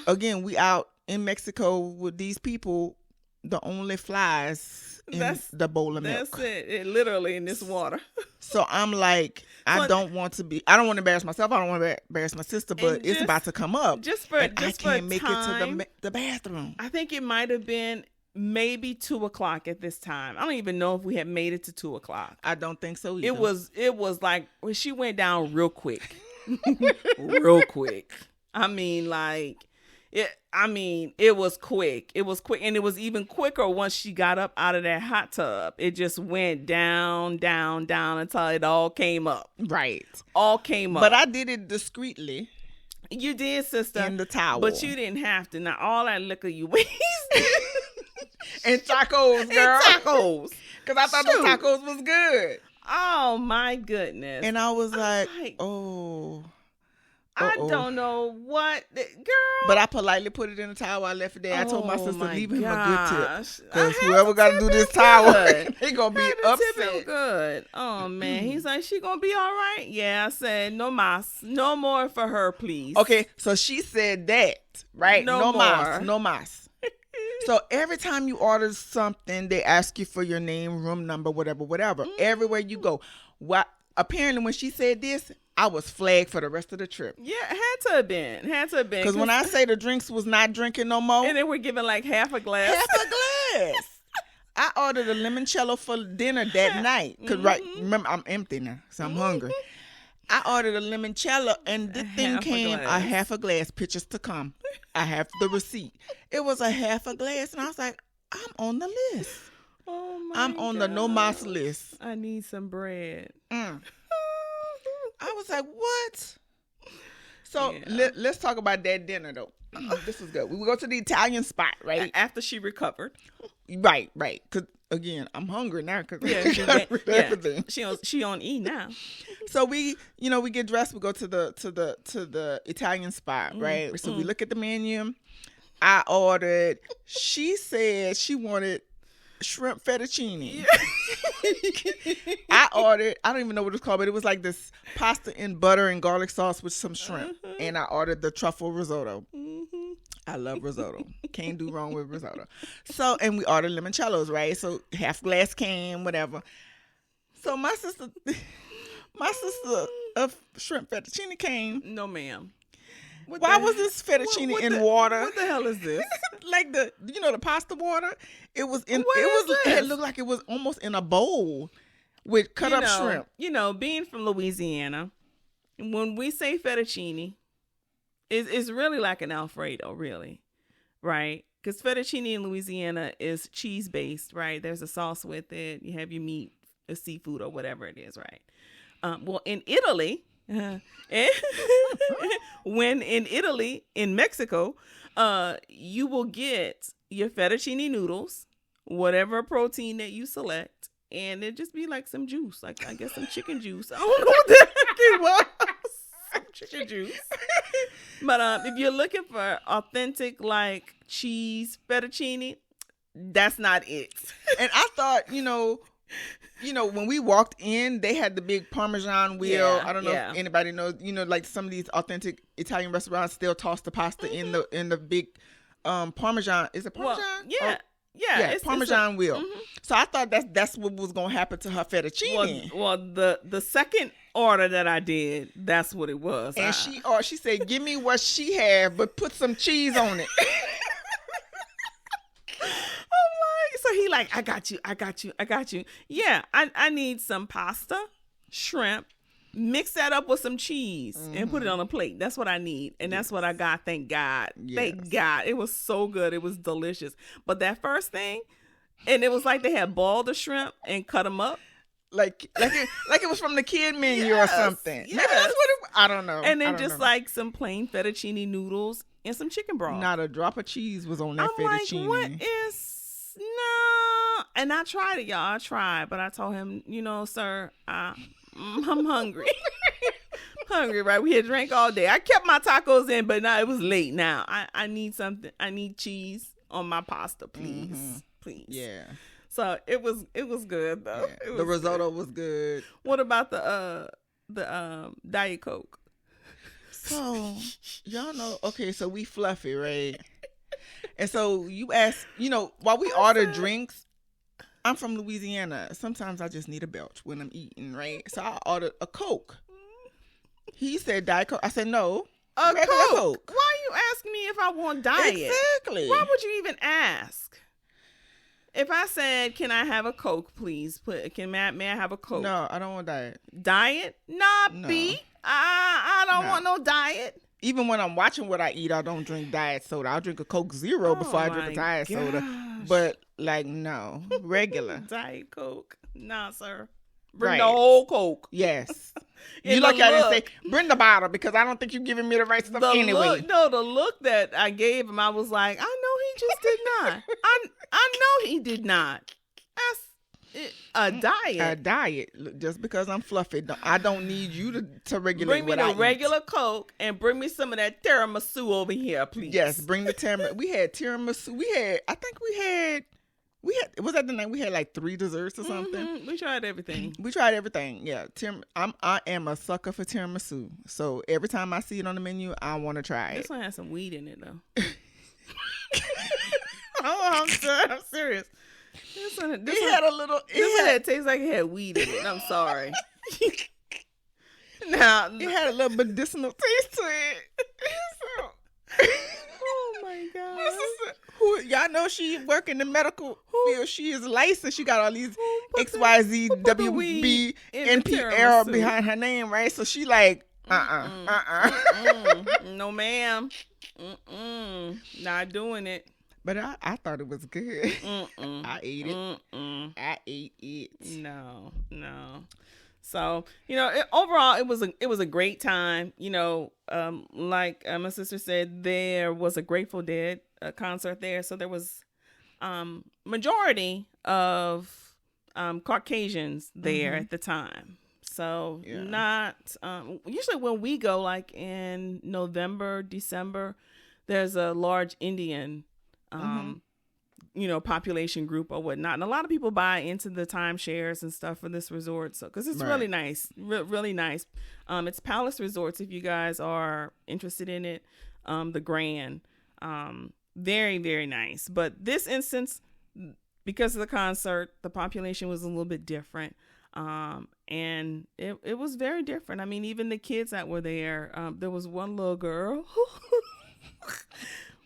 again, we out in Mexico with these people, the only flies in the bowl of milk. That's it literally in this water. So I'm like, I don't want to embarrass myself. I don't want to embarrass my sister, but it's about to come up. I can't make it to the bathroom. I think it might have been maybe 2:00 at this time. I don't even know if we had made it to 2:00. I don't think so either. It was like she went down real quick. Real quick. It was quick. It was quick. And it was even quicker once she got up out of that hot tub. It just went down, down, down until it all came up. Right. All came up. But I did it discreetly. You did, sister. In the towel. But you didn't have to. Now, all that liquor you wasted. And tacos, girl. And tacos. Because I thought those tacos was good. Oh, my goodness. And I was like, oh. I don't know what, girl. But I politely put it in the towel. I left it there. I told my sister, leave him a good tip. Because whoever got to do this towel, they going to be upset. Good. Oh, man. He's like, she going to be all right? Yeah, I said, no mas. No more for her, please. Okay, so she said that, right? No mas. No mas. So every time you order something, they ask you for your name, room number, whatever. Everywhere you go. Apparently, when she said this, I was flagged for the rest of the trip. Yeah, it had to have been. Because when I say the drinks was not drinking no more. And they were giving half a glass. I ordered a limoncello for dinner that night. Because remember, I'm empty now, so I'm hungry. I ordered a limoncello, and the thing came a half a glass, pictures to come. I have the receipt. It was a half a glass, and I was like, I'm on the list. Oh my I'm on the no mas list. I need some bread. I was like, what? So let's talk about that dinner, though. This was good. We would go to the Italian spot, right? After she recovered. Right. Because, again, I'm hungry now. Cause everything. She on E now. So we get dressed. We go to the Italian spot, right? So we look at the menu. I ordered. She said she wanted shrimp fettuccine. I ordered, I don't even know what it's called, but it was like this pasta in butter and garlic sauce with some shrimp. And I ordered the truffle risotto. I love risotto. Can't do wrong with risotto. So, and we ordered limoncellos, right? So half glass came, whatever. So my sister of shrimp fettuccine came. No, ma'am. Why was this fettuccine in water? What the hell is this? Like the pasta water? It looked like it was almost in a bowl with cut up shrimp. Being from Louisiana, when we say fettuccine, it's really like an Alfredo, really, right? Because fettuccine in Louisiana is cheese based, right? There's a sauce with it. You have your meat, a seafood, or whatever it is, right? Well, in Italy. When in Italy, in Mexico, you will get your fettuccine noodles, whatever protein that you select, and it just be like some juice, like I guess some chicken juice. I don't know what the heck it was. Some chicken juice. But if you're looking for authentic like cheese fettuccine, that's not it. And I thought, when we walked in, they had the big Parmesan wheel. I don't know if anybody knows, like some of these authentic Italian restaurants still toss the pasta in the big Parmesan. Is it Parmesan? Well, yeah, it's Parmesan wheel. Mm-hmm. So I thought that's what was gonna happen to her fettuccine. Well, the second order that I did, that's what it was. And she said, "Give me what she had, but put some cheese on it." So he like, I got you. Yeah, I need some pasta, shrimp, mix that up with some cheese and put it on a plate. That's what I need. And that's what I got. Thank God. Yes. Thank God. It was so good. It was delicious. But that first thing, and it was like they had boiled the shrimp and cut them up. Like it was from the kid menu or something. Yes. Maybe that's what I don't know. And then like some plain fettuccine noodles and some chicken broth. Not a drop of cheese was on that fettuccine. Like, what is... No, and I tried it, y'all. I tried, but I told him, sir, I'm hungry. Hungry, right? We had drank all day. I kept my tacos in, but now it was late. Now I need something. I need cheese on my pasta, please, please. Yeah. So it was good though. Yeah. The risotto was good. What about the Diet Coke? So y'all know. Okay, so we fluffy, right? And so you ask, while we order drinks, I'm from Louisiana. Sometimes I just need a belch when I'm eating, right? So I ordered a Coke. He said Diet Coke. I said, no, a Coke. Why are you asking me if I want diet? Exactly. Why would you even ask? If I said, can I have a Coke, please? May I have a Coke? No, I don't want diet. Diet? Nah, no. B. I don't want no diet. Even when I'm watching what I eat, I don't drink diet soda. I'll drink a Coke Zero before I drink a diet soda. But no, regular. Diet Coke. Nah, sir. Bring the whole Coke. Yes. You look at it and say, bring the bottle because I don't think you're giving me the right stuff anyway. The look that I gave him, I was like, I know he just did not. I know he did not. That's a diet. A diet. Just because I'm fluffy, I don't need you to regulate what I eat. Bring me the regular Coke and bring me some of that tiramisu over here, please. Yes, bring the tiramisu. We had tiramisu. Was that the night we had like 3 desserts or something? Mm-hmm. We tried everything. Yeah. I am a sucker for tiramisu. So every time I see it on the menu, I want to try it. This one has some weed in it though. I'm serious. This one tastes like it had weed in it. I'm sorry. Now it had a little medicinal taste to it. Oh my God. My sister, who y'all know she work in the medical field. She is licensed. She got all these XYZ WB NPL behind her name, right? So she like, no ma'am. Not doing it. But I thought it was good. I ate it. I ate it. No. So, overall, it was a great time. Like my sister said, there was a Grateful Dead concert there. So there was majority of Caucasians there at the time. So not usually when we go, like in November, December, there's a large Indian population group or whatnot. And a lot of people buy into the timeshares and stuff for this resort. So, cause it's really nice, really nice. It's Palace Resorts. If you guys are interested in it, the Grand, very, very nice. But this instance, because of the concert, the population was a little bit different. And it was very different. I mean, even the kids that were there, there was one little girl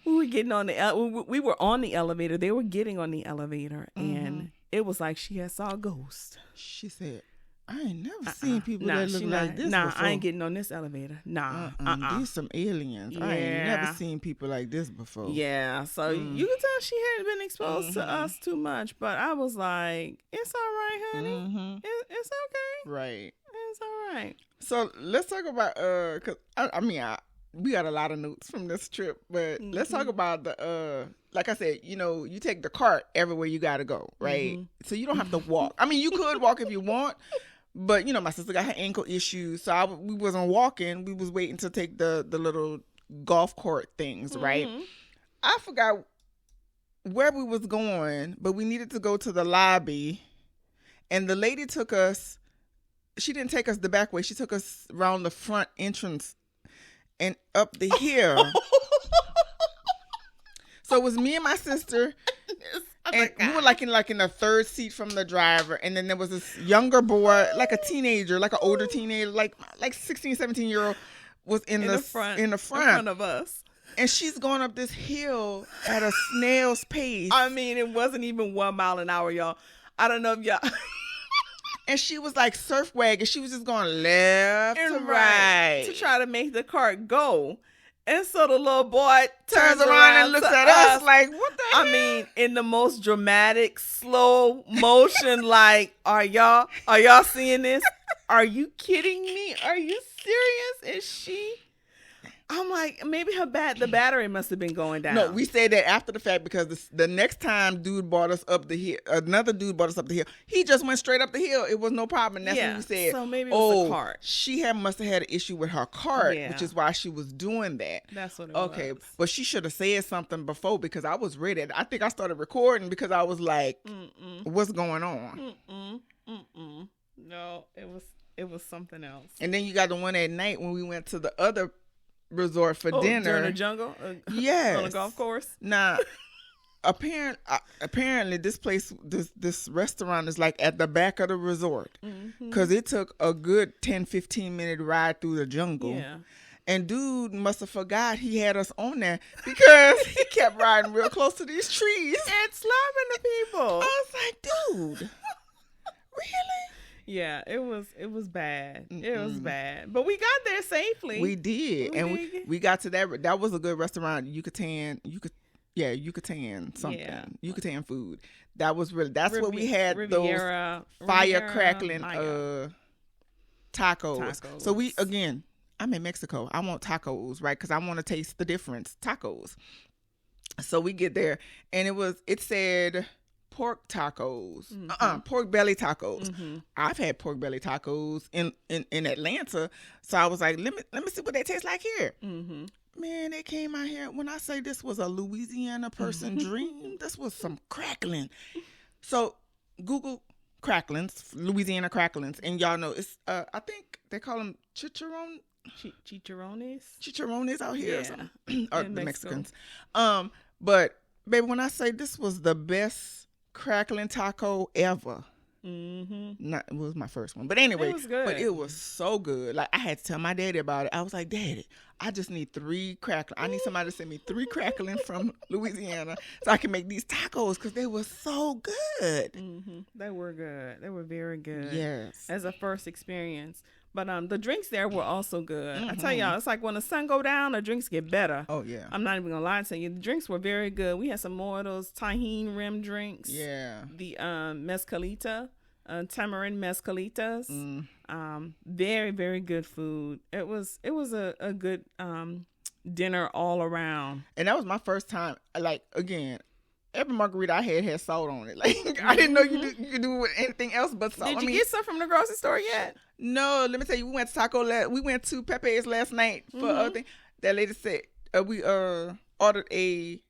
we were on the elevator. They were getting on the elevator, and it was like she had saw a ghost. She said, I ain't never seen people that look like this before. I ain't getting on this elevator. These some aliens. Yeah. I ain't never seen people like this before. Yeah, so you can tell she hadn't been exposed to us too much, but I was like, it's all right, honey. It's okay. Right. It's all right. So let's talk about, because we got a lot of notes from this trip, but let's talk about the like I said, you take the cart everywhere you gotta go, right? So you don't have to walk. I mean, you could walk if you want, but my sister got her ankle issues, so we wasn't walking. We was waiting to take the little golf court things, right? I forgot where we was going, but we needed to go to the lobby, and the lady took us. She didn't take us the back way. She took us around the front entrance and up the hill. So it was me and my sister, and we were like in the third seat from the driver, and then there was this younger boy, like a teenager, like an older teenager, like 16, 17-year-old, was in the front of us. And she's going up this hill at a snail's pace. I mean, it wasn't even 1 mile an hour, y'all. I don't know if y'all. And she was like surf wagging. She was just going left and to right to try to make the cart go. And so the little boy turns around and looks at us like, what the hell? I mean, in the most dramatic, slow motion, like, are y'all seeing this? Are you kidding me? Are you serious? Is she? I'm like, maybe the battery must have been going down. No, we said that after the fact because the next time another dude brought us up the hill, he just went straight up the hill. It was no problem. And that's when we said, so maybe it was the cart. She must have had an issue with her cart, which is why she was doing that. That's what it was. Okay, but she should have said something before because I was ready. I think I started recording because I was like, what's going on? No, it was something else. And then you got the one at night when we went to the other resort for dinner. During the jungle? Yes. On a golf course? Nah. Apparently this restaurant is like at the back of the resort because it took a good 10-15 minute ride through the jungle. Yeah. And dude must have forgot he had us on there because he kept riding real close to these trees and slapping the people. I was like, dude, really? Yeah, it was bad. It was bad. But we got there safely. We did. We got to that. That was a good restaurant. Yucatan something. Yeah. Yucatan food. That was really, that's where we had those crackling tacos. So I'm in Mexico. I want tacos, right? Because I want to taste the difference. Tacos. So we get there and it said pork tacos, pork belly tacos. I've had pork belly tacos in Atlanta, so I was like, let me see what they taste like here. Man, they came out here. When I say this was a Louisiana person dream, this was some crackling. So Google cracklings, Louisiana cracklings, and y'all know it's I think they call them chicharrones out here, or the Mexicans. But baby, when I say this was the best crackling taco ever. It was my first one, but anyway, it was good. But it was so good. Like I had to tell my daddy about it. I was like, Daddy, I just need 3 crackling. I need somebody to send me 3 crackling from Louisiana so I can make these tacos because they were so good. They were good. They were very good. Yes, as a first experience. But the drinks there were also good. I tell y'all, it's like when the sun go down, the drinks get better. Oh, yeah. I'm not even going to lie to you. The drinks were very good. We had some more of those tahini rim drinks. Yeah. The mezcalita, tamarind mezcalitas. Very, very good food. It was a good dinner all around. And that was my first time. Like, again, every margarita I had salt on it. Like I didn't know you could do with anything else but salt. Did you get some from the grocery store yet? No, let me tell you, we went to we went to Pepe's last night for other thing. That lady said we ordered a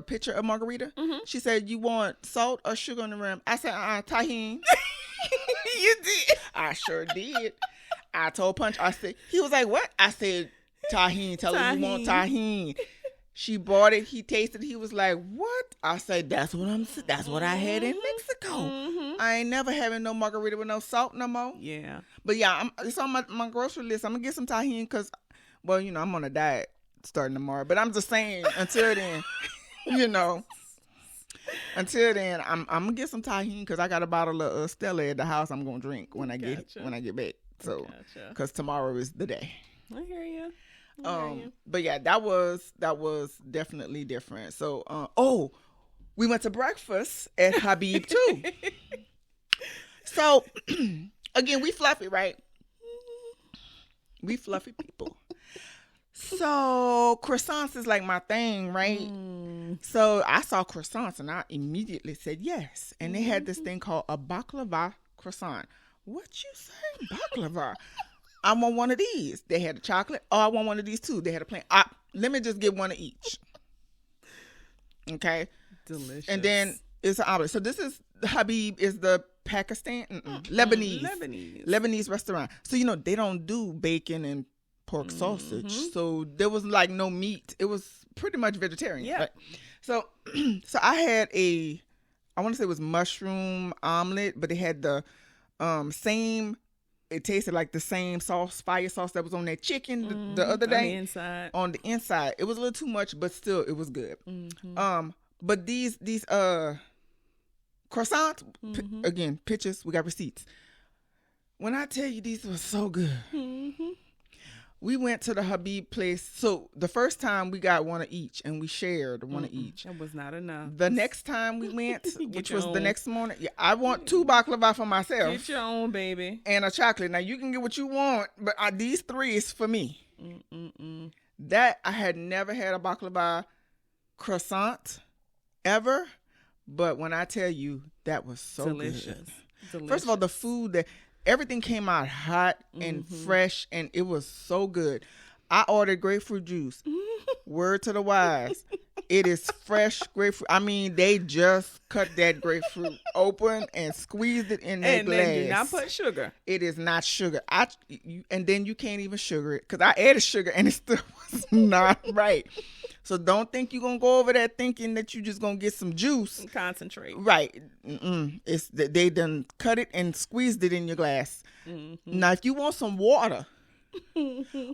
pitcher of margarita. She said, "You want salt or sugar on the rim?" I said, tahini. You did. I sure did. I told Punch. I said, he was like, "What?" I said, "Tahini." Tell her you want tahini. She bought it. He tasted it. He was like, "What?" I said, That's what I had in Mexico. I ain't never having no margarita with no salt no more." Yeah. But yeah, it's on my grocery list. I'm going to get some tahini because, well, I'm on a diet starting tomorrow. But I'm just saying, until then, until then, I'm going to get some tahini because I got a bottle of Stella at the house I'm going to drink when I get back. So, because tomorrow is the day. I hear you. But yeah, that was definitely different. So we went to breakfast at Habib too. So again, we fluffy, right? We fluffy people. So croissants is like my thing, right? So I saw croissants and I immediately said yes. And they had this thing called a baklava croissant. What you say, baklava? I want one of these. They had a chocolate. Oh, I want one of these too. They had a plain. Let me just get one of each. Okay. Delicious. And then it's an omelet. So this is Habib is the Pakistan Lebanese restaurant. So they don't do bacon and pork sausage. So there was like no meat. It was pretty much vegetarian. Yeah. Right? So I had I want to say it was mushroom omelet, but it had the same. It tasted like the same fire sauce that was on that chicken the other day. On the inside. It was a little too much, but still it was good. But these croissants, again, pictures, we got receipts. When I tell you these were so good. We went to the Habib place. So the first time we got one of each and we shared one of each. That was not enough. The next time we went, which was the next morning, I want 2 baklava for myself. Get your own, baby. And a chocolate. Now you can get what you want, but these 3 is for me. That I had never had a baklava croissant ever. But when I tell you, that was so delicious. Good. First of all, the food, everything came out hot and fresh, and it was so good. I ordered grapefruit juice. Word to the wise. It is fresh grapefruit. I mean, they just cut that grapefruit open and squeezed it in that glass. And then do not put sugar. It is not sugar. And then you can't even sugar it, because I added sugar and it still was not right. So don't think you're going to go over there thinking that you're just going to get some juice. Concentrate. Right. It's they done cut it and squeezed it in your glass. Now, if you want some water,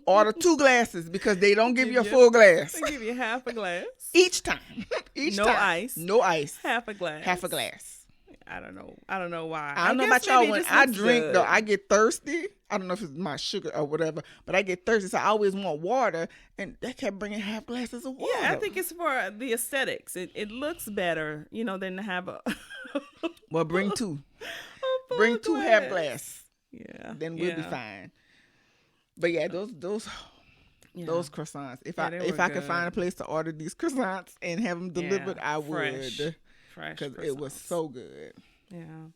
order 2 glasses, because they don't give you a full glass. They give you half a glass. Each time. No ice. No ice. Half a glass. Half a glass. I don't know why. I don't know about y'all. When I drink, though, I get thirsty. I don't know if it's my sugar or whatever, but I get thirsty, so I always want water, and they kept bringing half glasses of water. Yeah, I think it's for the aesthetics. It looks better, than to have a... Well, bring 2. Bring 2 half glass. Yeah. Then we'll be fine. But yeah, those croissants. If I could find a place to order these croissants and have them delivered, I would. Fresh, because it was so good. Yeah,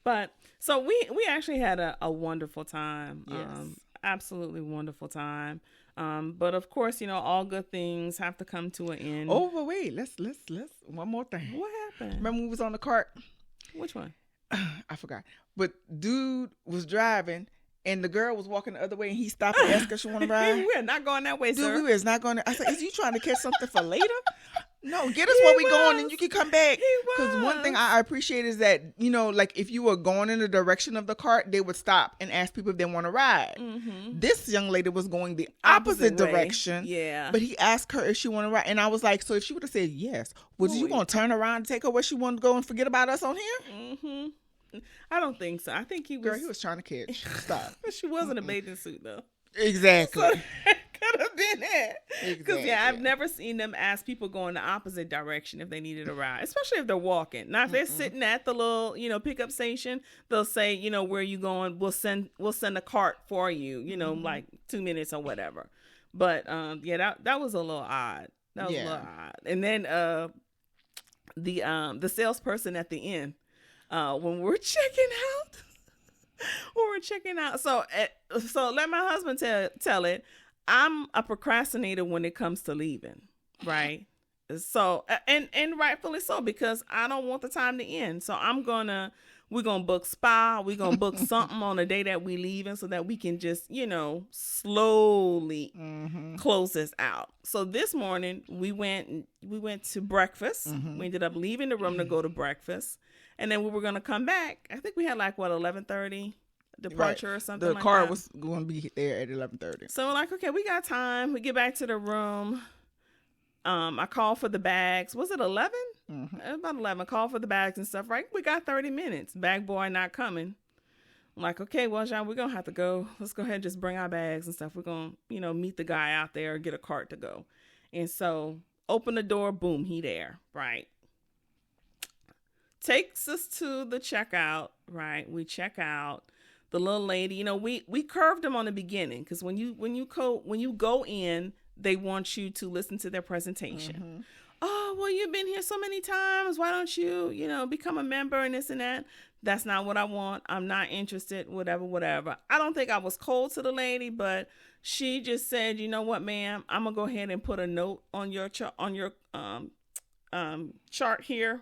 but so we actually had a wonderful time. Yes. Absolutely wonderful time. But of course, all good things have to come to an end. Oh, but wait, let's one more thing. What happened? Remember when we was on the cart? Which one? I forgot. But dude was driving, and the girl was walking the other way, and he stopped and asked her if she want to ride. We're not going that way, sir. Dude, we was not going. I said, "Is you trying to catch something for later?" No, get us where we going, and you can come back. Because one thing I appreciate is that, like if you were going in the direction of the cart, they would stop and ask people if they want to ride. This young lady was going the opposite direction. Yeah. But he asked her if she wanted to ride. And I was like, so if she would have said yes, was you going to turn around and take her where she wanted to go and forget about us on here? I don't think so. I think he was. Girl, he was trying to catch. Stop. She wasn't a bathing suit, though. Exactly. So, could have been it. Because Exactly. I've never seen them ask people go in the opposite direction if they needed a ride, especially if they're walking. Now, if they're sitting at the little, pickup station, they'll say, where are you going? We'll send a cart for you, like 2 minutes or whatever. But that was a little odd. That was a little odd. And then the salesperson at the end, when we're checking out. So let my husband tell it. I'm a procrastinator when it comes to leaving, right? So and rightfully so, because I don't want the time to end. So we're gonna book spa. We're gonna book something on the day that we leaving, so that we can just slowly close this out. So this morning we went to breakfast. We ended up leaving the room to go to breakfast. And then we were going to come back. I think we had 11:30 departure or something like that. The car was going to be there at 11:30. So we're like, okay, we got time. We get back to the room. I called for the bags. Was it 11? It was about 11. I called for the bags and stuff, right? We got 30 minutes. Bag boy not coming. I'm like, okay, well, John, we're going to have to go. Let's go ahead and just bring our bags and stuff. We're going to, meet the guy out there, get a cart to go. And so open the door, boom, he there, right? Takes us to the checkout, right? We check out. The little lady, we curved them on the beginning, because when you go in, they want you to listen to their presentation. Oh, well, you've been here so many times. Why don't you, become a member and this and that? That's not what I want. I'm not interested, whatever. I don't think I was cold to the lady, but she just said, you know what, ma'am, I'm going to go ahead and put a note on your chart here.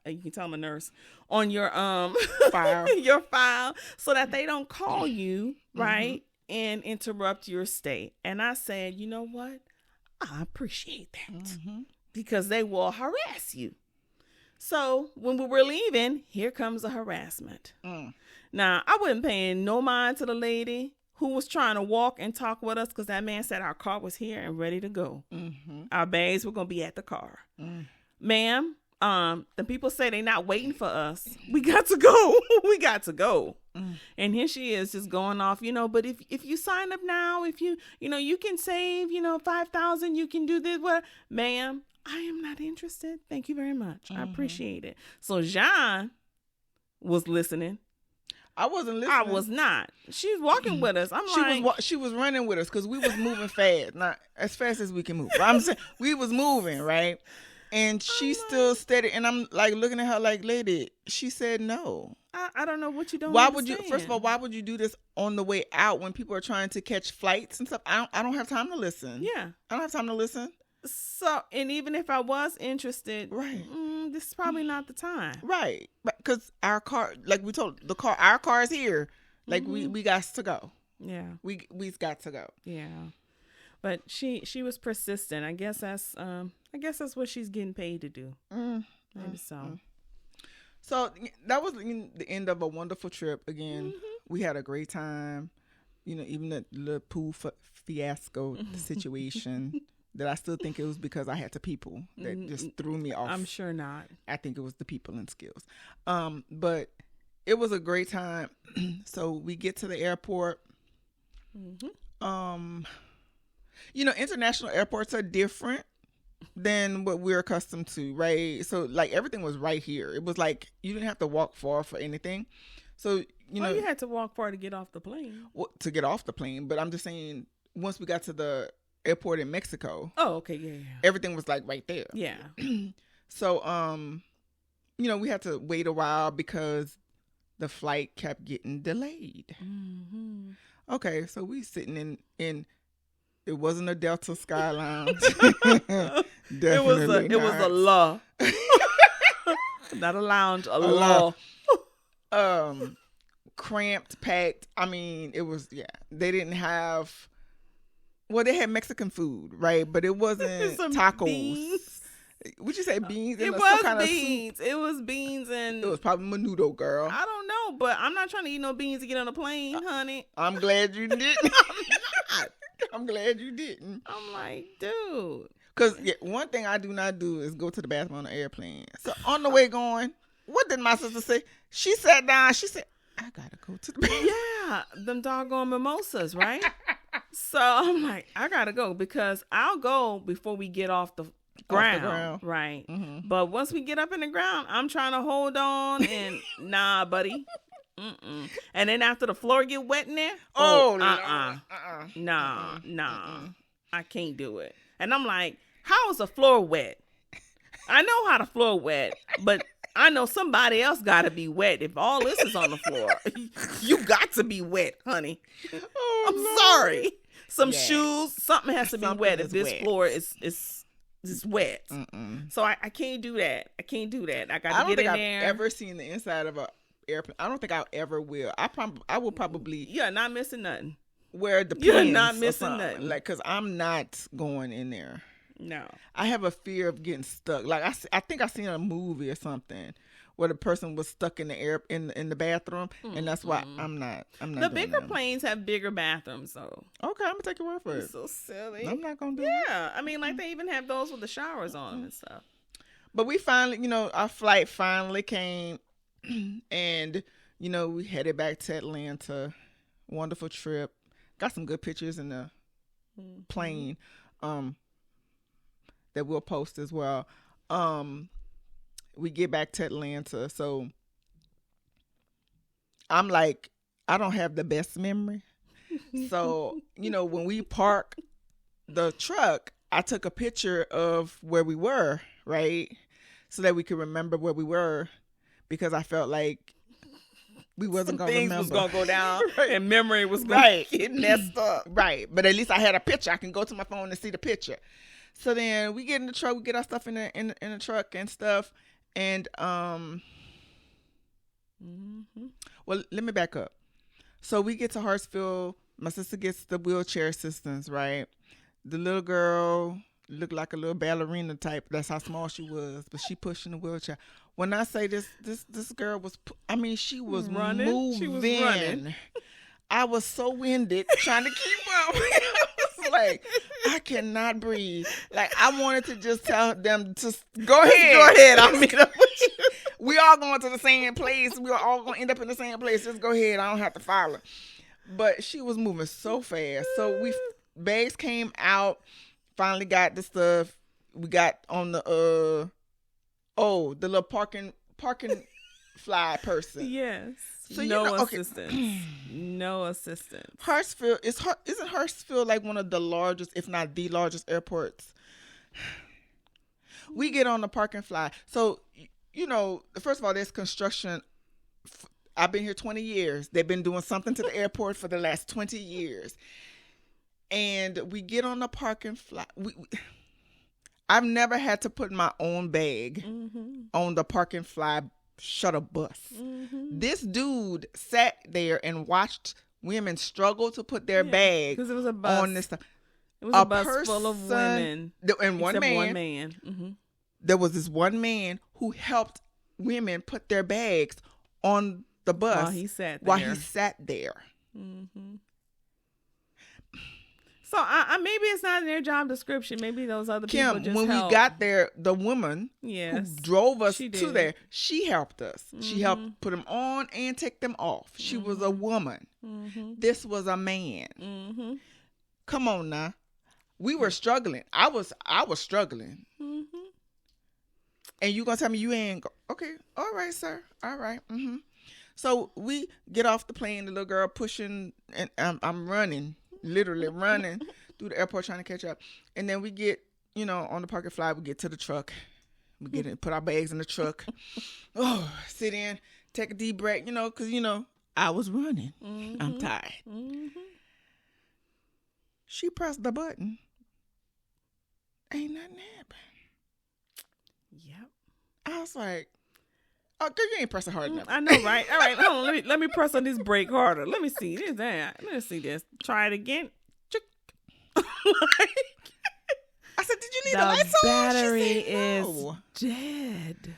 You can tell I'm a nurse, on your file. your file, so that they don't call you, right, and interrupt your stay. And I said, you know what? I appreciate that because they will harass you. So when we were leaving, here comes the harassment. Now, I wasn't paying no mind to the lady who was trying to walk and talk with us because that man said our car was here and ready to go. Our bags were going to be at the car. Ma'am, the people say they're not waiting for us. We got to go. We got to go. And here she is just going off, but if you sign up now, if you can save, $5,000, you can do this. What, ma'am, I am not interested. Thank you very much. I appreciate it. So Jean was listening. I wasn't listening. I was not. She was walking with us. She was running with us because we was moving fast, not as fast as we can move. But I'm saying we was moving, right? And she's still steady, and I'm like looking at her like, lady. She said no. I don't know what you don't. Why understand. would you? First of all, why would you do this on the way out when people are trying to catch flights and stuff? I don't have time to listen. Yeah, I don't have time to listen. So, and even if I was interested, right, this is probably not the time, right? Because our car, like we told our car is here. Like we got to go. Yeah, we got to go. Yeah, but she was persistent. I guess that's what she's getting paid to do. Maybe so. So that was the end of a wonderful trip. Again, we had a great time. Even the pool fiasco situation. That I still think it was because I had to people that just threw me off. I'm sure not. I think it was the people and skills. But it was a great time. So we get to the airport. International airports are different than what we're accustomed to, right? So like everything was right here. It was like you didn't have to walk far for anything. So you had to walk far to get off the plane. To get off the plane, but I'm just saying once we got to the airport in Mexico. Oh, okay, yeah. Everything was like right there. Yeah. So we had to wait a while because the flight kept getting delayed. Okay, so we sitting in it wasn't a Delta Sky Lounge. It was a law. Not a lounge, a law. Cramped, packed. I mean, it was they didn't have. Well, they had Mexican food, right? But it wasn't tacos. Beans. Would you say beans? It was beans. It was beans and... It was probably menudo, girl. I don't know, but I'm not trying to eat no beans to get on a plane, honey. I'm glad you didn't. I'm glad you didn't. I'm like, dude. Because one thing I do not do is go to the bathroom on an airplane. So on the way going, what did my sister say? She sat down. She said, I got to go to the bathroom. Yeah, them doggone mimosas, right? So I'm like, I gotta go because I'll go before we get off the ground. Right? But once we get up in the ground, I'm trying to hold on and nah, buddy. And then after the floor get wet in there, nah, I can't do it. And I'm like, how is the floor wet? I know how the floor wet, but I know somebody else got to be wet. If all this is on the floor, you got to be wet, honey. I'm sorry. Some shoes, something has to be wet if this floor is wet. So I can't do that. I can't do that. I got to get in there. I don't think I've ever seen the inside of a airplane. I don't think I ever will. I will probably. You're not missing nothing. Wear the pins. You're not missing nothing. Like, cause I'm not going in there. No. I have a fear of getting stuck. Like I think I seen a movie or something where the person was stuck in the in the bathroom, and that's why I'm not. The bigger planes have bigger bathrooms, though. Okay, I'm gonna take your word for it. So silly. I'm not gonna do it. Yeah, I mean, like they even have those with the showers on them and stuff. But we finally, our flight finally came, and we headed back to Atlanta. Wonderful trip. Got some good pictures in the plane. That we'll post as well. We get back to Atlanta, so I'm like, I don't have the best memory. So, when we park the truck, I took a picture of where we were, right? So that we could remember where we were, because I felt like we wasn't Some gonna things remember. was gonna go down, and memory was gonna Right. get messed up. Right. But at least I had a picture. I can go to my phone and see the picture. So then we get in the truck. We get our stuff in the truck and stuff. And well, let me back up. So we get to Hartsfield. My sister gets the wheelchair assistance. Right. The little girl looked like a little ballerina type. That's how small she was. But she pushing the wheelchair. When I say this girl was, she was running. moving. She was running. I was so winded trying to keep up. I was like, I cannot breathe. Like, I wanted to just tell them to go ahead. Go ahead. I'll meet up with you. We all going to the same place. We are all going to end up in the same place. Just go ahead. I don't have to follow. But she was moving so fast. So bags came out. Finally got the stuff. We got on the the little parking fly person. Yes. So no assistance. No assistance. Hartsfield isn't Hartsfield like one of the largest, if not the largest airports? We get on the parking fly. So first of all, there's construction. I've been here 20 years. They've been doing something to the airport for the last 20 years. And we get on the parking fly. I've never had to put my own bag on the parking fly shuttle bus. This dude sat there and watched women struggle to put their bag because it was a bus on this stuff. It was a bus full of women and one man. Mm-hmm. There was this one man who helped women put their bags on the bus while he sat there. Mm-hmm. So maybe it's not in their job description. Maybe those other people just when helped. We got there, the woman who drove us to there, she helped us. She helped put them on and take them off. She was a woman. This was a man. Come on now. We were struggling. I was struggling. And you gonna tell me you ain't okay? All right, sir. All right. So we get off the plane. The little girl pushing, and I'm running. Literally running through the airport trying to catch up. And then we get, on the parking fly, we get to the truck. We get in, put our bags in the truck. Sit in, take a deep breath, because, I was running. I'm tired. She pressed the button. Ain't nothing happened. Yep. I was like, oh, girl, you ain't pressing hard enough. I know, right? All right, hold on. Let me press on this brake harder. Let me see this. Let me see this. Try it again. I said, did you need the lights on? Battery is dead.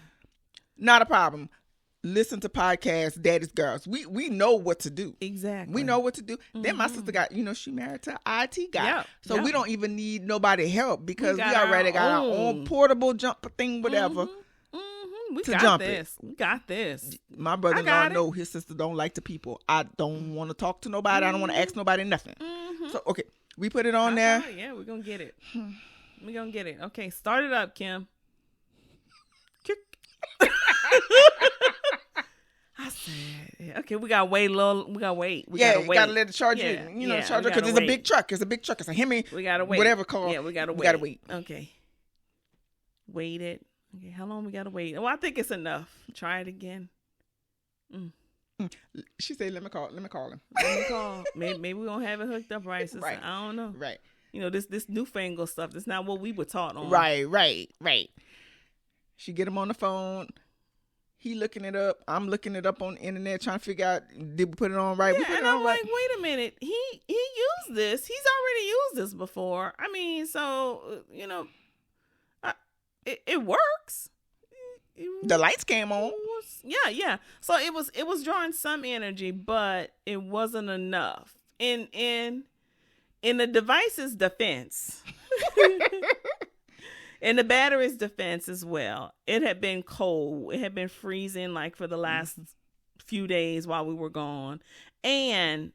Not a problem. Listen to podcasts, Daddy's Girls. We know what to do. Exactly. We know what to do. Then my sister got, she married to an IT guy. So we don't even need nobody help because we already got our own portable jumper thing, whatever. We got this. We got this. My brother-in-law know his sister don't like the people. I don't want to talk to nobody. I don't want to ask nobody nothing. So, okay. We put it on there. Yeah, we're going to get it. We're going to get it. Okay. Start it up, Kim. I said, okay, we got to wait a little. We got to wait. We got to wait. You got to let it charge it. Charge it because it's a big truck. It's a big truck. It's a Hemi. We got to wait. Whatever car. Yeah, we got to wait. We got to wait. Okay. Wait it. Okay, how long we gotta wait? Well, I think it's enough. Try it again. She said, "Let me call him." Let me call. Maybe we don't have it hooked up right. Sister. Right. I don't know. Right. This newfangled stuff. That's not what we were taught on. Right. She get him on the phone. He looking it up. I'm looking it up on the internet, trying to figure out did we put it on right. Yeah, we put and it on I'm right. like, wait a minute. He used this. He's already used this before. I mean, so it works. The lights came on. Yeah. So it was drawing some energy, but it wasn't enough. In the device's defense, in the battery's defense as well, it had been cold. It had been freezing like for the last few days while we were gone. And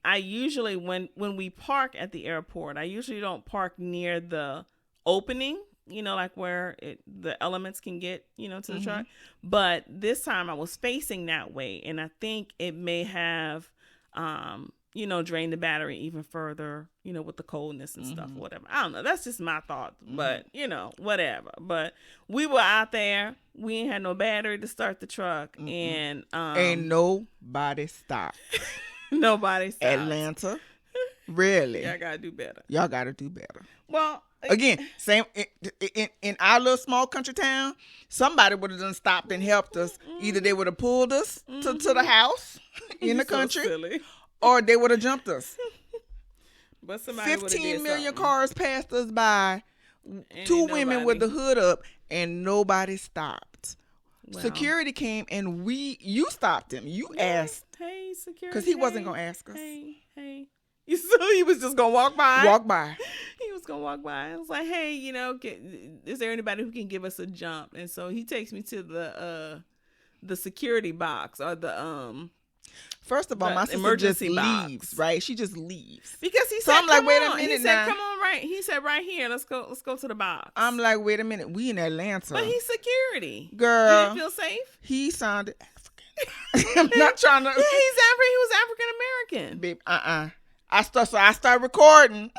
I usually when we park at the airport, I usually don't park near the opening. Like where the elements can get, to the truck. But this time I was facing that way. And I think it may have, drain the battery even further, with the coldness and stuff, whatever. I don't know. That's just my thought, but, whatever. But we were out there. We ain't had no battery to start the truck, and ain't nobody stopped. Nobody stopped. Atlanta, really? Y'all gotta do better. Y'all gotta do better. Well, again, same in our little small country town. Somebody would have done stopped and helped us. Either they would have pulled us to the house in the country, silly. Or they would have jumped us. But somebody 15 million cars passed us by. Two women with the hood up, and nobody stopped. Well, security came, and you stopped him. You asked. Hey, security. Because he wasn't going to ask us. Hey. So he was just going to walk by? Walk by. He was going to walk by. I was like, hey, is there anybody who can give us a jump? And so he takes me to the security box, or the First of all, my sister just leaves, right? She just leaves. Because he said, I'm like, wait a minute. He said, come on, right. He said, right here. Let's go to the box. I'm like, wait a minute. We in Atlanta. But he's security. Girl. You didn't feel safe? He sounded African. I'm not trying to. Yeah, he was African American. Babe, I start recording.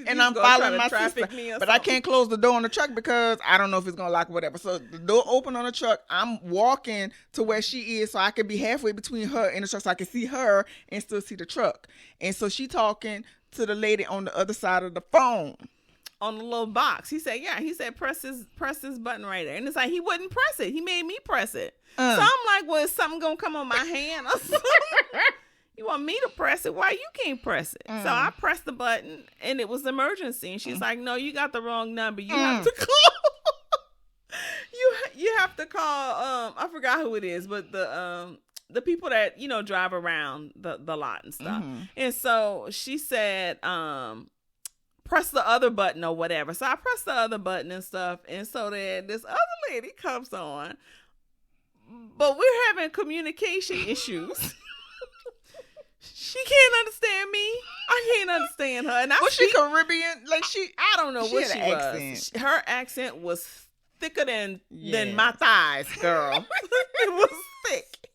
And I'm following my sister. But I can't close the door on the truck because I don't know if it's going to lock or whatever. So the door open on the truck. I'm walking to where she is so I can be halfway between her and the truck so I can see her and still see the truck. And so she talking to the lady on the other side of the phone. On the little box. He said, press this button right there. And it's like, he wouldn't press it. He made me press it. So I'm like, well, is something going to come on my hand or something? You want me to press it? Why you can't press it? So I pressed the button, and it was emergency. And she's like, no, you got the wrong number. You have to call. you have to call. I forgot who it is, but the people that drive around the lot and stuff. And so she said, press the other button or whatever. So I pressed the other button and stuff. And so then this other lady comes on, but we're having communication issues. She can't understand me. I can't understand her. And was she Caribbean? I don't know what she was. Her accent was thicker than my thighs, girl. It was thick,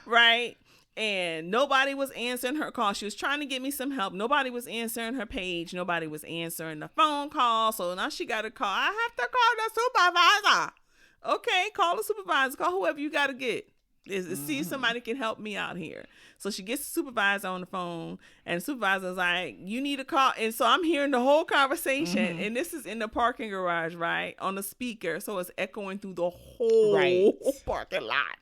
right? And nobody was answering her call. She was trying to get me some help. Nobody was answering her page. Nobody was answering the phone call. So now she got to call. I have to call the supervisor. Okay, call the supervisor. Call whoever you got to get. See if somebody can help me out here. So she gets the supervisor on the phone, and the supervisor's like, you need a call. And so I'm hearing the whole conversation, and this is in the parking garage, right, on the speaker. So it's echoing through the whole parking lot.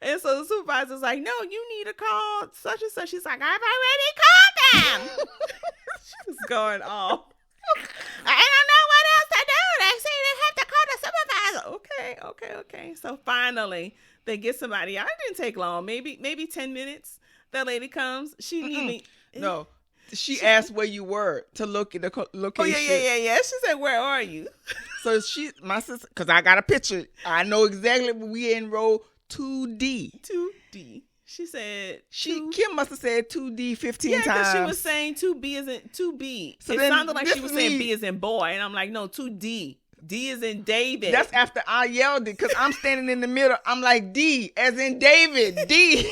And so the supervisor's like, no, you need to call such and such. She's like, I've already called them. She was going off. I don't know what else to do. They say they have to call the supervisor. Okay. So finally, they get somebody. It didn't take long. Maybe 10 minutes. That lady comes. She need me. No. She asked where you were to look at the location. Oh, yeah. She said, where are you? So my sister, because I got a picture. I know exactly where we in row 2D. 2D. She said Kim must have said 2D 15 times. Yeah, because she was saying 2B as in 2B. So it sounded like she was saying B as in boy. And I'm like, no, 2D. D is in David. That's after I yelled it because I'm standing in the middle. I'm like, D as in David. D.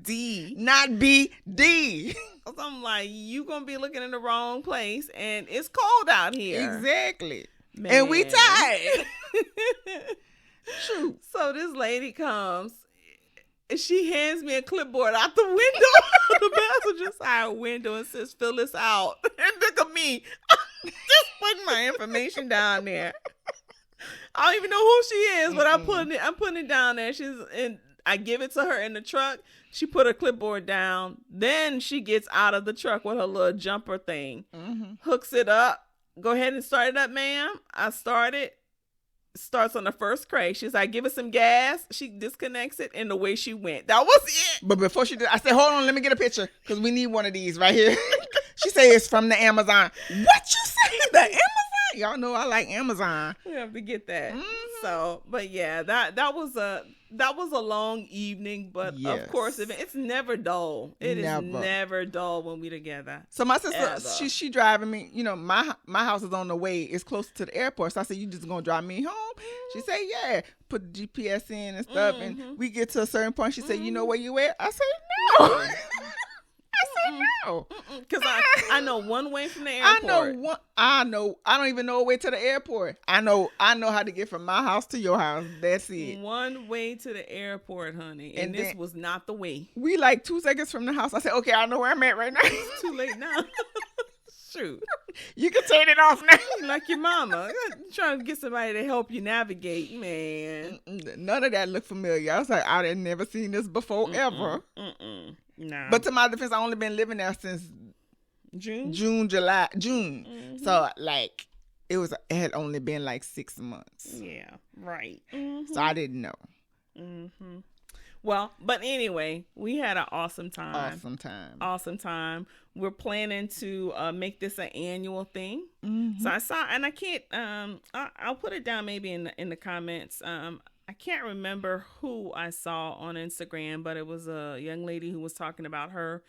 D. Not B. D. So I'm like, you going to be looking in the wrong place, and it's cold out here. Exactly. Man. And we tired. True. So this lady comes, and she hands me a clipboard out the window, the passenger side window, and says, fill this out. And look at me. Just putting my information down there. I don't even know who she is, but I'm putting it down there. I give it to her in the truck. She put her clipboard down. Then she gets out of the truck with her little jumper thing. Hooks it up. Go ahead and start it up, ma'am. I started. Starts on the first crank. She's like, give it some gas. She disconnects it, and the way she went. That was it. But before she did, I said, hold on, let me get a picture because we need one of these right here. She said it's from the Amazon. What you say? The Amazon? Y'all know I like Amazon. We have to get that. So, but yeah, that was a long evening, but yes. Of course, it's never dull. It is never dull when we together. So my sister, she driving me. You know, my house is on the way. It's close to the airport. So I said, you just gonna drive me home? She said, yeah. Put the GPS in and stuff, and we get to a certain point. She said, you know where you at? I said, no. No. Because I know one way from the airport. I don't even know a way to the airport. I know how to get from my house to your house. That's it. One way to the airport, honey. And this was not the way. We like 2 seconds from the house. I said, okay, I know where I'm at right now. It's too late now. Shoot. You can turn it off now. Like your mama. Trying to get somebody to help you navigate, man. None of that looked familiar. I was like, I had never seen this before, ever. No. But to my defense, I only been living there since June. So like it had only been like 6 months. Yeah, right. So I didn't know. Well, but anyway, we had an awesome time. Awesome time. We're planning to make this an annual thing. So I saw, and I can't. I'll put it down maybe in the comments. I can't remember who I saw on Instagram, but it was a young lady who was talking about her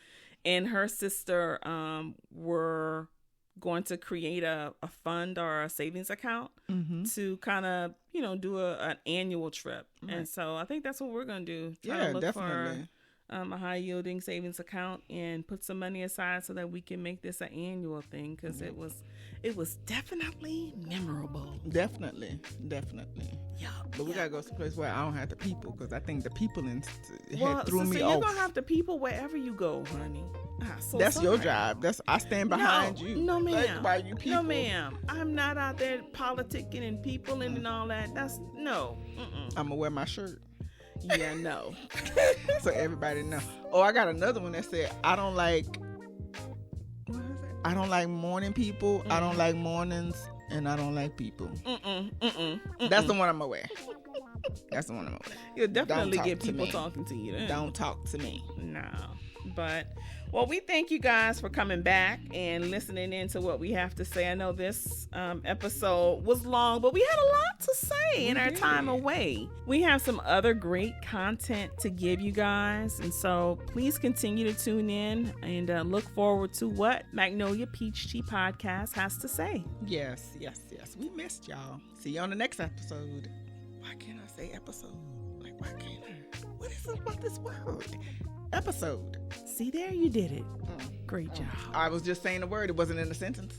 and her sister were going to create a fund or a savings account to kind of, do an annual trip. Right. And so I think that's what we're going to do. Try to look definitely. For a high yielding savings account and put some money aside so that we can make this an annual thing, because it was definitely memorable. Definitely. Yeah. But we gotta go to a place where I don't have the people, because I think the people threw me off. You're gonna have the people wherever you go, honey. That's your job. I stand behind you. No, ma'am. By you people. No, ma'am. I'm not out there politicking and people and all that. That's no. I'm gonna wear my shirt. Yeah, no. So everybody know. Oh, I got another one that said, I don't like morning people. I don't like mornings, and I don't like people. That's the one I'm gonna wear. You'll definitely get people talking to you then. Don't talk to me. No. But, well, we thank you guys for coming back and listening in to what we have to say. I know this episode was long, but we had a lot to say in our time away. We have some other great content to give you guys, and so please continue to tune in and look forward to what Magnolia Peach Tea Podcast has to say. Yes. We missed y'all. See you on the next episode. Why can't I say episode? Like, why can't I? What is it about this word? Episode. See there, you did it. Great job. I was just saying the word. It wasn't in a sentence.